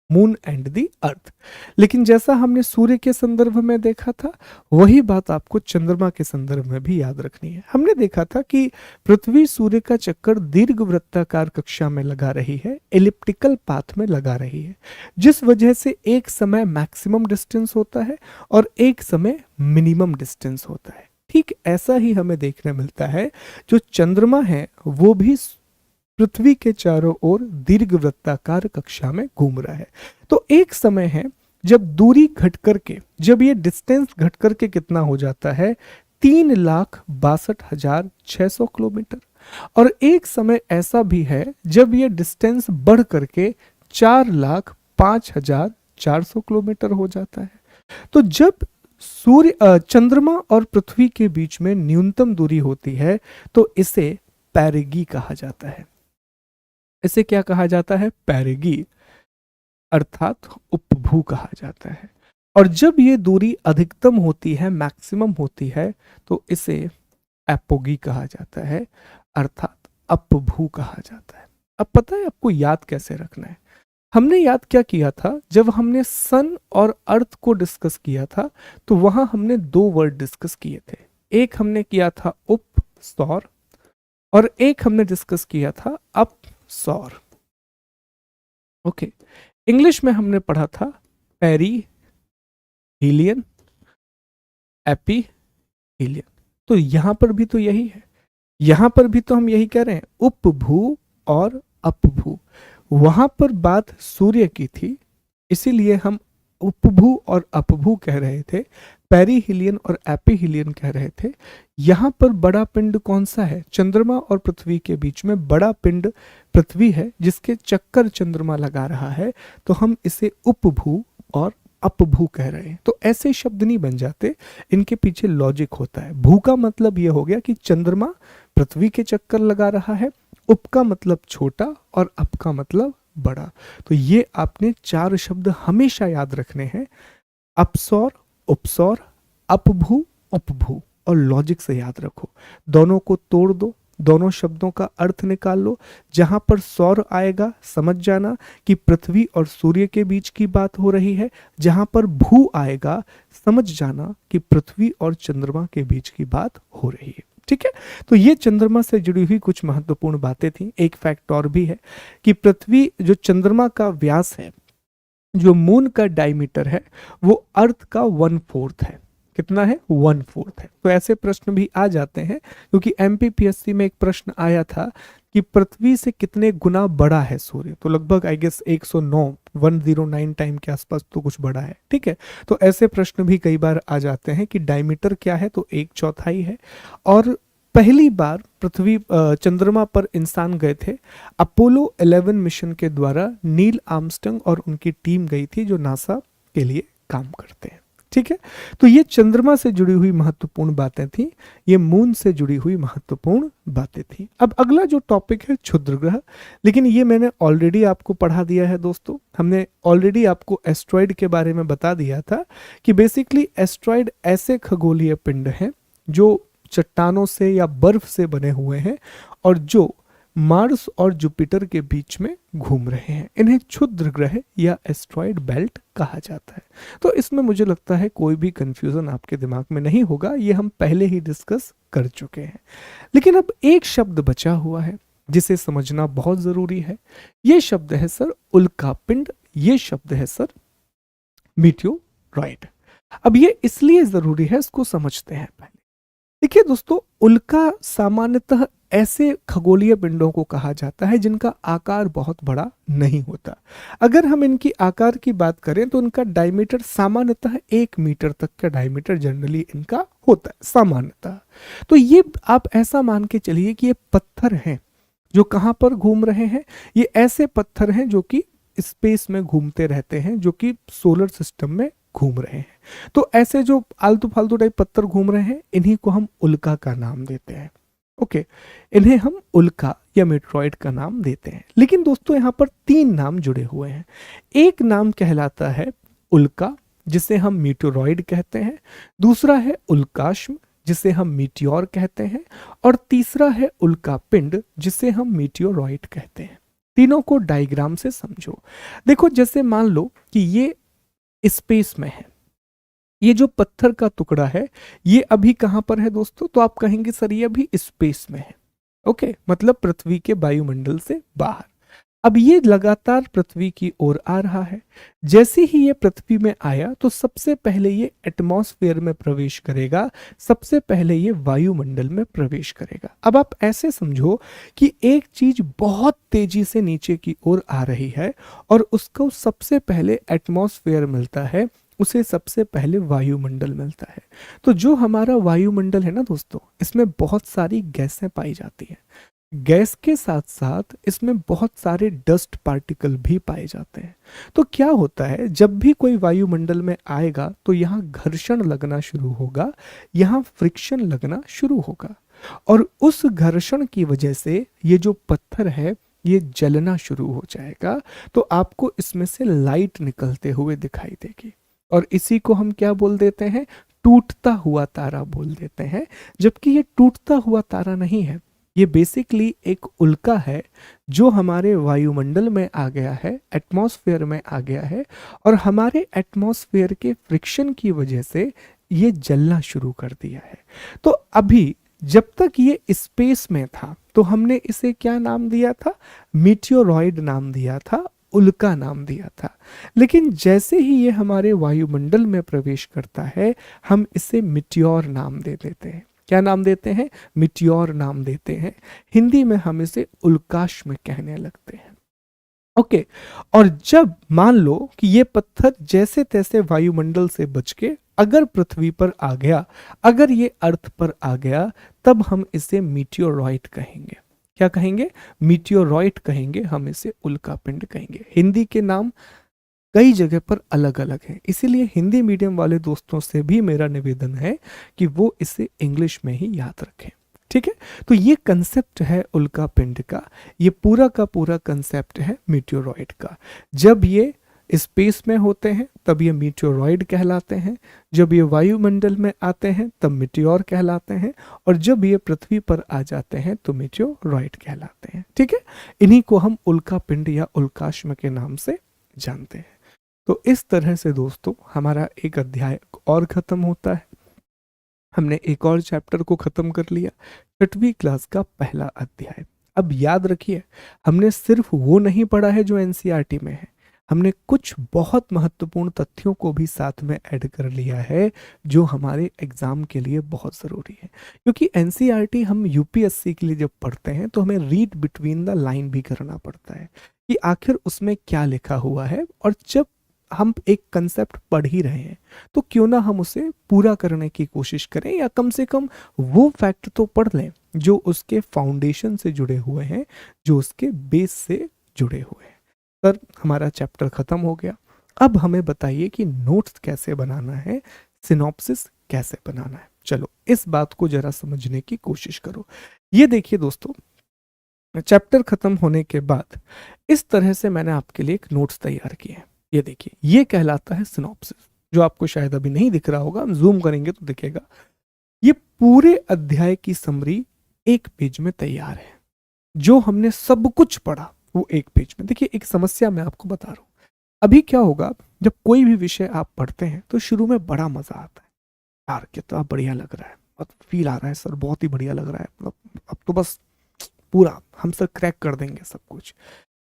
[SPEAKER 1] मून एंड दी अर्थ। लेकिन जैसा हमने सूर्य के संदर्भ में देखा था, वही बात आपको चंद्रमा के संदर्भ में भी याद रखनी है। हमने देखा था कि पृथ्वी सूर्य का चक्कर दीर्घ वृत्ताकार कक्षा में लगा रही है, एलिप्टिकल पाथ में लगा रही है, जिस वजह से एक समय मैक्सिमम डिस्टेंस होता है और एक समय मिनिमम डिस्टेंस होता है। ठीक ऐसा ही हमें देखने मिलता है, जो चंद्रमा है वो भी पृथ्वी के चारों ओर दीर्घवृत्ताकार कक्षा में घूम रहा है। तो एक समय है जब दूरी घट करके, जब ये डिस्टेंस घट करके कितना हो जाता है, 3,62,600 किलोमीटर। और एक समय ऐसा भी है जब ये डिस्टेंस बढ़ करके 4,05,400 किलोमीटर हो जाता है। तो जब चंद्रमा और पृथ्वी के बीच में न्यूनतम दूरी होती है तो इसे पैरिगी कहा जाता है। इसे क्या कहा जाता है? पैरिगी, अर्थात उपभू कहा जाता है। और जब ये दूरी अधिकतम होती है, मैक्सिमम होती है, तो इसे एपोगी कहा जाता है, अर्थात अपभू कहा जाता है। अब पता है आपको याद कैसे रखना है? हमने याद क्या किया था? जब हमने सन और अर्थ को डिस्कस किया था तो वहां हमने दो वर्ड डिस्कस किए थे। एक हमने किया था उप सौर और एक हमने डिस्कस किया था अप सौर। ओके, इंग्लिश में हमने पढ़ा था पेरी हीलियन, एपी हीलियन। तो यहां पर भी तो यही है, यहां पर भी तो हम यही कह रहे हैं, उपभू और अपभू। वहां पर बात सूर्य की थी, इसीलिए हम उपभू और अपभू कह रहे थे, पेरीहिलियन और एपीहिलियन कह रहे थे। यहां पर बड़ा पिंड कौन सा है? चंद्रमा और पृथ्वी के बीच में बड़ा पिंड पृथ्वी है, जिसके चक्कर चंद्रमा लगा रहा है, तो हम इसे उपभू और अपभू कह रहे हैं। तो ऐसे शब्द नहीं बन जाते, इनके पीछे लॉजिक होता है। भू का मतलब यह हो गया कि चंद्रमा पृथ्वी के चक्कर लगा रहा है, उप का मतलब छोटा और अप का मतलब बड़ा। तो ये आपने चार शब्द हमेशा याद रखने हैं, अपसौर, उपसौर, अपभू, उपभू, और लॉजिक से याद रखो। दोनों को तोड़ दो, दोनों शब्दों का अर्थ निकाल लो। जहां पर सौर आएगा समझ जाना कि पृथ्वी और सूर्य के बीच की बात हो रही है, जहां पर भू आएगा समझ जाना कि पृथ्वी और चंद्रमा के बीच की बात हो रही है। ठीक है, तो ये चंद्रमा से जुड़ी हुई कुछ महत्वपूर्ण बातें थी। एक फैक्ट और भी है कि पृथ्वी, जो चंद्रमा का व्यास है, जो मून का डायमीटर है, वो अर्थ का 1/4 है। कितना है? 1/4 है। तो ऐसे प्रश्न भी आ जाते हैं, क्योंकि एमपीपीएससी में एक प्रश्न आया था कि पृथ्वी से कितने गुना बड़ा है सूर्य, तो लगभग आई गेस 109 टाइम के आसपास तो कुछ बड़ा है। ठीक है, तो ऐसे प्रश्न भी कई बार आ जाते हैं कि डायमीटर क्या है, तो 1/4 है। और पहली बार पृथ्वी चंद्रमा पर इंसान गए थे अपोलो 11 मिशन के द्वारा। नील आर्मस्ट्रांग और उनकी टीम गई थी, जो नासा के लिए काम करते हैं। ठीक है, तो ये चंद्रमा से जुड़ी हुई महत्वपूर्ण बातें थी, ये मून से जुड़ी हुई महत्वपूर्ण बातें थी। अब अगला जो टॉपिक है क्षुद्र ग्रह, लेकिन ये मैंने ऑलरेडी आपको पढ़ा दिया है दोस्तों। हमने ऑलरेडी आपको एस्ट्रॉइड के बारे में बता दिया था कि बेसिकली एस्ट्रॉइड ऐसे खगोलीय पिंड हैं जो चट्टानों से या बर्फ से बने हुए हैं और जो मार्स और जुपिटर के बीच में घूम रहे हैं। इन्हें क्षुद्र ग्रह या एस्ट्रॉइड बेल्ट कहा जाता है। तो इसमें मुझे लगता है कोई भी कंफ्यूजन आपके दिमाग में नहीं होगा, ये हम पहले ही डिस्कस कर चुके हैं। लेकिन अब एक शब्द बचा हुआ है जिसे समझना बहुत जरूरी है। ये शब्द है सर उल्कापिंड, ये शब्द है सर मीटियोरॉइड। अब ये इसलिए जरूरी है, इसको समझते हैं पहले। देखिए दोस्तों, उल्का सामान्यतः ऐसे खगोलीय पिंडों को कहा जाता है जिनका आकार बहुत बड़ा नहीं होता। अगर हम इनकी आकार की बात करें तो इनका डायमीटर सामान्यतः 1 मीटर तक का डायमीटर जनरली इनका होता है सामान्यतः। तो ये आप ऐसा मान के चलिए कि ये पत्थर हैं जो कहाँ पर घूम रहे हैं। ये ऐसे पत्थर हैं जो कि स्पेस में घूमते रहते हैं, जो कि सोलर सिस्टम में घूम रहे हैं। तो ऐसे जो आलतू फालतू टाइप पत्थर घूम रहे हैं, इन्हीं को हम उल्का का नाम देते हैं। ओके, इन्हें हम उल्का या मेट्रॉइड का नाम देते हैं। लेकिन दोस्तों यहाँ पर 3 नाम जुड़े हुए हैं। एक नाम कहलाता है उल्का, जिसे हम मीटियोरॉइड कहते हैं। दूसरा है उल्काश्म, जिसे हम मीटियोर कहते हैं। और तीसरा है उल्का पिंड, जिसे हम मीटियोरॉइड कहते हैं। तीनों को डायग्राम से समझो। देखो, जैसे मान लो कि ये स्पेस में है, ये जो पत्थर का टुकड़ा है ये अभी कहां पर है दोस्तों? तो आप कहेंगे सर ये अभी स्पेस में है। ओके, मतलब पृथ्वी के वायुमंडल से बाहर। अब ये लगातार पृथ्वी की ओर आ रहा है। जैसे ही ये पृथ्वी में आया तो सबसे पहले ये एटमॉस्फेयर में प्रवेश करेगा, सबसे पहले ये वायुमंडल में प्रवेश करेगा। अब आप ऐसे समझो कि एक चीज बहुत तेजी से नीचे की ओर आ रही है और उसको सबसे पहले एटमॉस्फेयर मिलता है, उसे सबसे पहले वायुमंडल मिलता है। तो जो हमारा वायुमंडल है ना दोस्तों, इसमें बहुत सारी गैसें पाई जाती हैं। गैस के साथ साथ इसमें बहुत सारे डस्ट पार्टिकल भी पाए जाते हैं। तो क्या होता है, जब भी कोई वायुमंडल में आएगा तो यहाँ घर्षण लगना शुरू होगा, यहाँ फ्रिक्शन लगना शुरू होगा, और उस घर्षण की वजह से ये जो पत्थर है ये जलना शुरू हो जाएगा। तो आपको इसमें से लाइट निकलते हुए दिखाई देगी, और इसी को हम क्या बोल देते हैं, टूटता हुआ तारा बोल देते हैं। जबकि ये टूटता हुआ तारा नहीं है, ये बेसिकली एक उल्का है जो हमारे वायुमंडल में आ गया है, एटमॉस्फेयर में आ गया है, और हमारे एटमॉस्फेयर के फ्रिक्शन की वजह से ये जलना शुरू कर दिया है। तो अभी जब तक ये स्पेस में था तो हमने इसे क्या नाम दिया था, मीटियोरॉइड नाम दिया था, उल्का नाम दिया था। लेकिन जैसे ही ये हमारे वायुमंडल में प्रवेश करता है, हम इसे मिटियोर नाम दे देते हैं। क्या नाम देते हैं, मिटियोर नाम देते हैं। हिंदी में हम इसे उल्काश में कहने लगते हैं। ओके, और जब मान लो कि ये पत्थर जैसे तैसे वायुमंडल से बच के अगर पृथ्वी पर आ गया, अगर ये अर्थ पर आ गया, तब हम इसे मीटियोरॉइड कहेंगे। क्या कहेंगे, मीटियोरॉइड कहेंगे, हम इसे उल्का पिंड कहेंगे। हिंदी के नाम कई जगह पर अलग अलग है, इसीलिए हिंदी मीडियम वाले दोस्तों से भी मेरा निवेदन है कि वो इसे इंग्लिश में ही याद रखें। ठीक है, तो ये कंसेप्ट है उल्का पिंड का, ये पूरा का पूरा कंसेप्ट है मीटियोरॉइड का। जब ये स्पेस में होते हैं तब ये मीटियोरॉइड कहलाते हैं, जब ये वायुमंडल में आते हैं तब मीटियोर कहलाते हैं, और जब ये पृथ्वी पर आ जाते हैं तो मीटियोरॉइड कहलाते हैं। ठीक है, इन्हीं को हम उल्का पिंड या उल्काश्म के नाम से जानते हैं। तो इस तरह से दोस्तों हमारा एक अध्याय और खत्म होता है। हमने एक और चैप्टर को खत्म कर लिया, 6वीं क्लास का पहला अध्याय। अब याद रखिए, हमने सिर्फ वो नहीं पढ़ा है जो एनसीईआरटी में है, हमने कुछ बहुत महत्वपूर्ण तथ्यों को भी साथ में ऐड कर लिया है जो हमारे एग्जाम के लिए बहुत ज़रूरी है। क्योंकि एनसीईआरटी हम यूपीएससी के लिए जब पढ़ते हैं तो हमें रीड बिटवीन द लाइन भी करना पड़ता है कि आखिर उसमें क्या लिखा हुआ है, और जब हम एक कंसेप्ट पढ़ ही रहे हैं तो क्यों ना हम उसे पूरा करने की कोशिश करें, या कम से कम वो फैक्ट तो पढ़ लें जो उसके फाउंडेशन से जुड़े हुए हैं, जो उसके बेस से जुड़े हुए हैं। सर, हमारा चैप्टर खत्म हो गया। अब हमें बताइए कि नोट्स कैसे बनाना है, सिनॉप्सिस कैसे बनाना है। चलो इस बात को जरा समझने की कोशिश करो। ये देखिए दोस्तों, चैप्टर खत्म होने के बाद इस तरह से मैंने आपके लिए एक नोट्स तैयार किए हैं। ये देखिए, ये कहलाता है सिनॉप्सिस, जो आपको शायद अभी नहीं दिख रहा होगा, हम जूम करेंगे तो दिखेगा। ये पूरे अध्याय की समरी एक पेज में तैयार है। जो हमने सब कुछ पढ़ा वो एक पेज में। देखिए, एक समस्या मैं आपको बता रहा हूँ। अभी क्या होगा, जब कोई भी विषय आप पढ़ते हैं तो शुरू में बड़ा मजा आता है, यार कितना बढ़िया लग रहा है, बहुत फील आ रहा है सर, बहुत ही बढ़िया लग रहा है, मतलब अब तो बस पूरा हम सर क्रैक कर देंगे सब कुछ।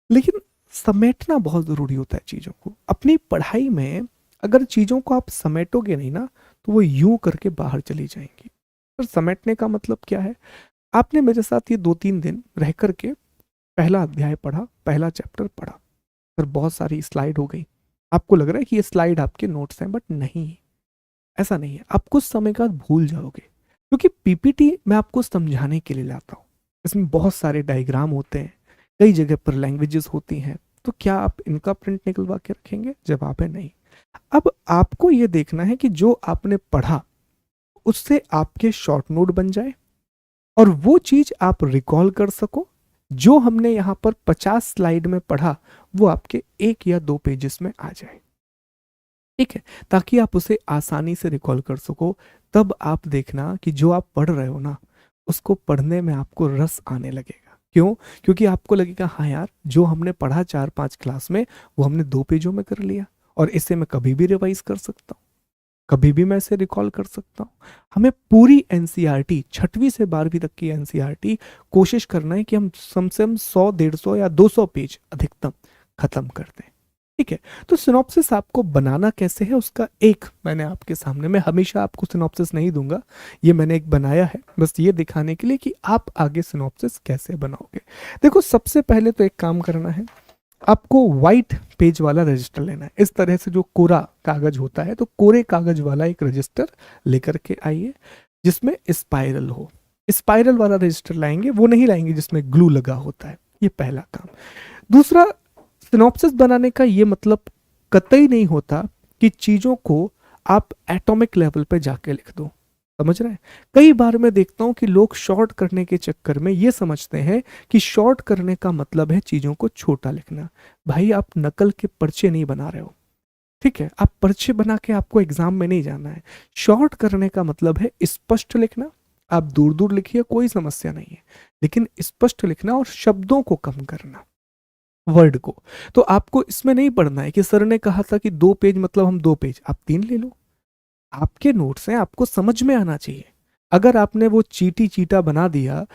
[SPEAKER 1] लेकिन समेटना बहुत ज़रूरी होता है चीज़ों को। अपनी पढ़ाई में अगर चीज़ों को आप समेटोगे नहीं ना तो वो यूं करके बाहर चली जाएंगी। पर समेटने का मतलब क्या है, आपने मेरे साथ ये 2-3 दिन रह कर के पहला अध्याय पढ़ा, पहला चैप्टर पढ़ा, फिर बहुत सारी स्लाइड हो गई। आपको लग रहा है कि ये स्लाइड आपके नोट्स हैं, बट नहीं, ऐसा नहीं है। आप कुछ समय के बाद भूल जाओगे, क्योंकि पीपीटी मैं आपको समझाने के लिए लाता हूँ। इसमें बहुत सारे डायग्राम होते हैं, कई जगह पर लैंग्वेजेस होती हैं, तो क्या आप इनका प्रिंट निकलवा के रखेंगे? जवाब है नहीं। अब आपको ये देखना है कि जो आपने पढ़ा उससे आपके शॉर्ट नोट बन जाए, और वो चीज आप रिकॉल कर सको। जो हमने यहाँ पर 50 स्लाइड में पढ़ा वो आपके 1 या 2 पेजेस में आ जाए। ठीक है, ताकि आप उसे आसानी से रिकॉल कर सको। तब आप देखना कि जो आप पढ़ रहे हो ना, उसको पढ़ने में आपको रस आने लगेगा। क्यों? क्योंकि आपको लगेगा हाँ यार, जो हमने पढ़ा 4-5 क्लास में वो हमने 2 पेजों में कर लिया, और इसे मैं कभी भी रिवाइज कर सकता हूँ। कभी भी मैं इसे रिकॉल कर सकता हूँ। हमें पूरी एनसीईआरटी 6वीं से 12वीं तक की एनसीईआरटी कोशिश करना है कि हम कम से कम 100, 150 या 200 पेज अधिकतम खत्म कर दें। ठीक है, तो सिनॉप्सिस आपको बनाना कैसे है उसका एक मैंने आपके सामने, मैं हमेशा आपको सिनॉप्सिस नहीं दूंगा, ये मैंने एक बनाया है बस ये दिखाने के लिए कि आप आगे सिनॉप्सिस कैसे बनाओगे। देखो, सबसे पहले तो एक काम करना है, आपको वाइट पेज वाला रजिस्टर लेना है। इस तरह से जो कोरा कागज होता है, तो कोरे कागज वाला एक रजिस्टर लेकर के आइए जिसमें स्पाइरल हो। स्पाइरल वाला रजिस्टर लाएंगे, वो नहीं लाएंगे जिसमें ग्लू लगा होता है। ये पहला काम। दूसरा, सिनॉप्सिस बनाने का ये मतलब कतई नहीं होता कि चीजों को आप एटॉमिक लेवल पे जाके लिख दो। समझ रहे हैं? कई बार मैं देखता हूं कि लोग शॉर्ट करने के चक्कर में ये समझते हैं कि शॉर्ट करने का मतलब है चीजों को छोटा लिखना। भाई, आप नकल के पर्चे नहीं बना रहे हो। ठीक है, आप पर्चे बना के आपको एग्जाम में नहीं जाना है। शॉर्ट करने का मतलब है स्पष्ट लिखना। आप दूर दूर लिखिए, कोई समस्या नहीं है, लेकिन स्पष्ट लिखना और शब्दों को कम करना, वर्ड को। तो आपको इसमें नहीं पढ़ना है कि सर ने कहा था कि 2 पेज मतलब हम 2 पेज, आप 3 ले लो। आपके नोट्स हैं, आपको समझ में आना चाहिए। अगर आपने वो चीटी चीटा बना दिया,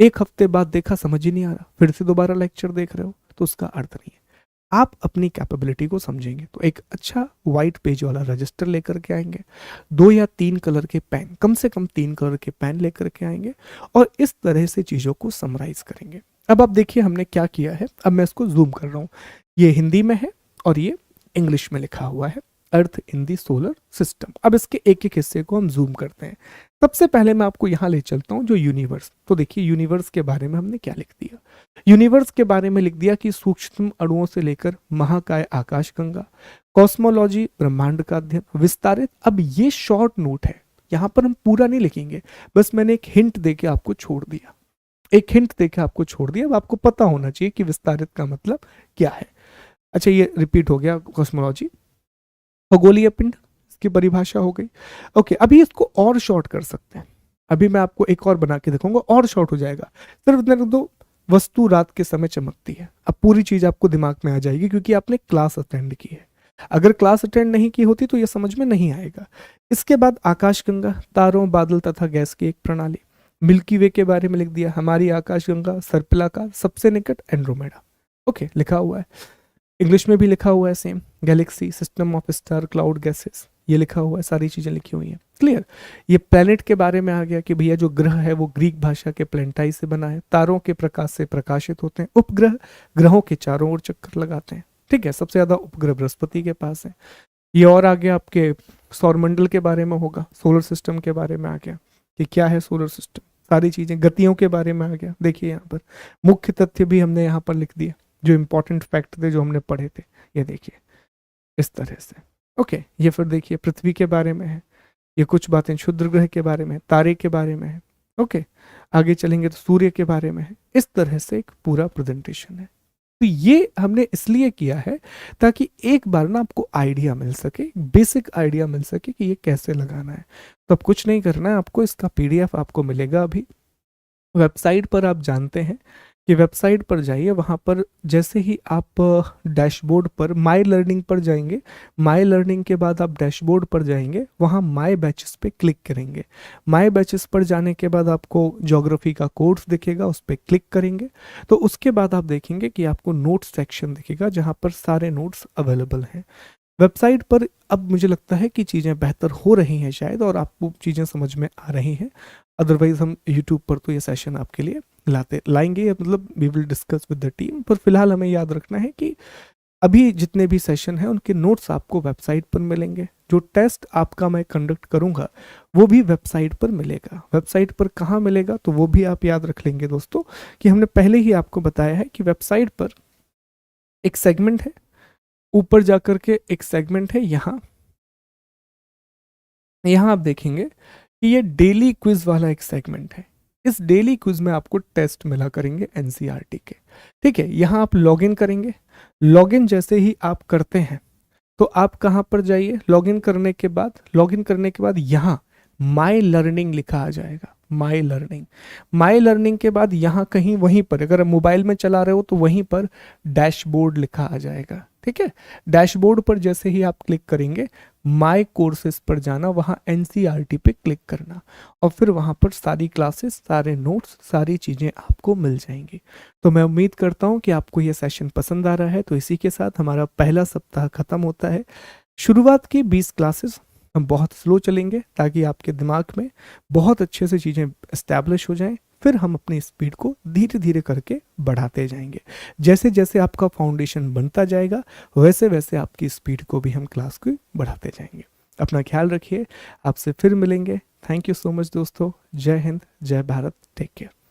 [SPEAKER 1] एक हफ्ते बाद देखा समझ ही नहीं आ रहा, फिर से दोबारा लेक्चर देख रहे हो, तो उसका अर्थ नहीं है। आप अपनी कैपेबिलिटी को समझेंगे तो एक अच्छा वाइट पेज वाला रजिस्टर लेकर के आएंगे, 2 या 3 कलर के पेन, कम से कम 3 कलर के पेन लेकर के आएंगे और इस तरह से चीज़ों को समराइज करेंगे। अब आप देखिए हमने क्या किया है। अब मैं इसको जूम कर रहा हूँ, ये हिंदी में है और ये इंग्लिश में लिखा हुआ है, अर्थ इन दी सोलर सिस्टम। अब इसके एक एक हिस्से को हम जूम करते हैं। सबसे पहले मैं आपको यहाँ ले चलता हूँ जो यूनिवर्स। तो देखिए, यूनिवर्स के बारे में हमने क्या लिख दिया। यूनिवर्स के बारे में लिख दिया कि सूक्ष्म अणुओं से लेकर महाकाय आकाशगंगा, कॉस्मोलॉजी ब्रह्मांड का अध्ययन, विस्तारित। अब ये शॉर्ट नोट है, यहाँ पर हम पूरा नहीं लिखेंगे, बस मैंने एक हिंट देके आपको छोड़ दिया, एक हिंट देके आपको छोड़ दिया। अब आपको पता होना चाहिए कि विस्तारित का मतलब क्या है। अच्छा, ये रिपीट हो गया, कॉस्मोलॉजी। खगोलीय पिंड, इसकी परिभाषा हो गई। ओके, अभी इसको और शॉर्ट कर सकते हैं। अभी मैं आपको एक और बना के दिखाऊंगा, और शॉर्ट हो जाएगा। सिर्फ इतना लिख दो, वस्तु रात के समय चमकती है। अब पूरी चीज आपको दिमाग में आ जाएगी क्योंकि आपने क्लास अटेंड की है। अगर क्लास अटेंड नहीं की होती तो ये समझ में नहीं आएगा। इसके बाद आकाशगंगा, तारों, बादल तथा गैस की एक प्रणाली। मिल्की वे के बारे में लिख दिया, हमारी आकाशगंगा सर्पिलाकार, सबसे निकट एंड्रोमेडा। ओके, लिखा हुआ है, इंग्लिश में भी लिखा हुआ है same. Galaxy, system of star, cloud gases, ये लिखा हुआ है, सारी चीजें लिखी हुई हैं। क्लियर? ये प्लेनेट के बारे में आ गया कि भैया जो ग्रह है वो ग्रीक भाषा के प्लेंटाई से बना है, तारों के प्रकाश से प्रकाशित होते हैं, उपग्रह ग्रहों के चारों ओर चक्कर लगाते हैं। ठीक है, सबसे ज्यादा उपग्रह बृहस्पति के पास है। ये और आगे आपके सौरमंडल के बारे में होगा, सोलर सिस्टम के बारे में आ गया कि क्या है सोलर सिस्टम, सारी चीजें, गतियों के बारे में आ गया। देखिए यहाँ पर मुख्य तथ्य भी हमने यहाँ पर लिख दिया, जो इंपॉर्टेंट फैक्ट थे जो हमने पढ़े थे, ये देखिए इस तरह से। ओके, ये फिर देखिए पृथ्वी के बारे में है, ये कुछ बातें क्षुद्र ग्रह के बारे में है, तारे के बारे में है। ओके, आगे चलेंगे तो सूर्य के बारे में है। इस तरह से एक पूरा प्रेजेंटेशन है। तो ये हमने इसलिए किया है ताकि एक बार ना आपको आइडिया मिल सके, बेसिक आइडिया मिल सके कि ये कैसे लगाना है। तो अब कुछ नहीं करना है आपको, इसका पीडीएफ आपको मिलेगा अभी वेबसाइट पर। आप जानते हैं कि वेबसाइट पर जाइए, वहाँ पर जैसे ही आप डैशबोर्ड पर माई लर्निंग पर जाएंगे, माई लर्निंग के बाद आप डैशबोर्ड पर जाएंगे, वहाँ माई बैचेस पे क्लिक करेंगे। माई बैचेस पर जाने के बाद आपको ज्योग्राफी का कोर्स दिखेगा, उस पर क्लिक करेंगे तो उसके बाद आप देखेंगे कि आपको नोट्स सेक्शन दिखेगा जहाँ पर सारे नोट्स अवेलेबल हैं। वेबसाइट पर अब मुझे लगता है कि चीज़ें बेहतर हो रही हैं शायद, और आपको चीज़ें समझ में आ रही हैं। अदरवाइज हम यूट्यूब पर तो ये सेशन आपके लिए लाएंगे, मतलब we will discuss with the team. पर फिलहाल हमें याद रखना है कि अभी जितने भी सेशन हैं उनके नोट्स आपको वेबसाइट पर मिलेंगे। जो टेस्ट आपका मैं कंडक्ट करूंगा वो भी वेबसाइट पर मिलेगा। वेबसाइट पर कहाँ मिलेगा तो वो भी आप याद रख लेंगे दोस्तों, कि हमने पहले ही आपको बताया है कि वेबसाइट पर एक सेगमेंट है, ऊपर जाकर के एक सेगमेंट है यहाँ आप देखेंगे कि ये डेली क्विज वाला एक सेगमेंट है। इस डेली क्विज में आपको टेस्ट मिला करेंगे एनसीईआरटी के। ठीक है, यहाँ आप लॉगिन करेंगे। लॉगिन जैसे ही आप करते हैं तो आप कहाँ पर जाइए, लॉगिन करने के बाद यहाँ माई लर्निंग लिखा आ जाएगा। माई लर्निंग के बाद यहाँ कहीं वहीं पर, अगर आप मोबाइल में चला रहे हो तो वहीं पर डैशबोर्ड लिखा आ जाएगा। ठीक है। डैशबोर्ड पर जैसे ही आप क्लिक करेंगे, माय कोर्सेज पर जाना, वहाँ एनसीईआरटी पे क्लिक करना और फिर वहाँ पर सारी क्लासेस, सारे नोट्स, सारी चीज़ें आपको मिल जाएंगी। तो मैं उम्मीद करता हूँ कि आपको ये सेशन पसंद आ रहा है। तो इसी के साथ हमारा पहला सप्ताह खत्म होता है। शुरुआत की 20 क्लासेस हम बहुत स्लो चलेंगे ताकि आपके दिमाग में बहुत अच्छे से चीज़ें इस्टेब्लिश हो जाएं। फिर हम अपनी स्पीड को धीरे धीरे करके बढ़ाते जाएंगे। जैसे जैसे आपका फाउंडेशन बनता जाएगा, वैसे वैसे आपकी स्पीड को भी हम क्लास को बढ़ाते जाएंगे। अपना ख्याल रखिए, आपसे फिर मिलेंगे। थैंक यू सो मच दोस्तों। जय हिंद, जय भारत, टेक केयर।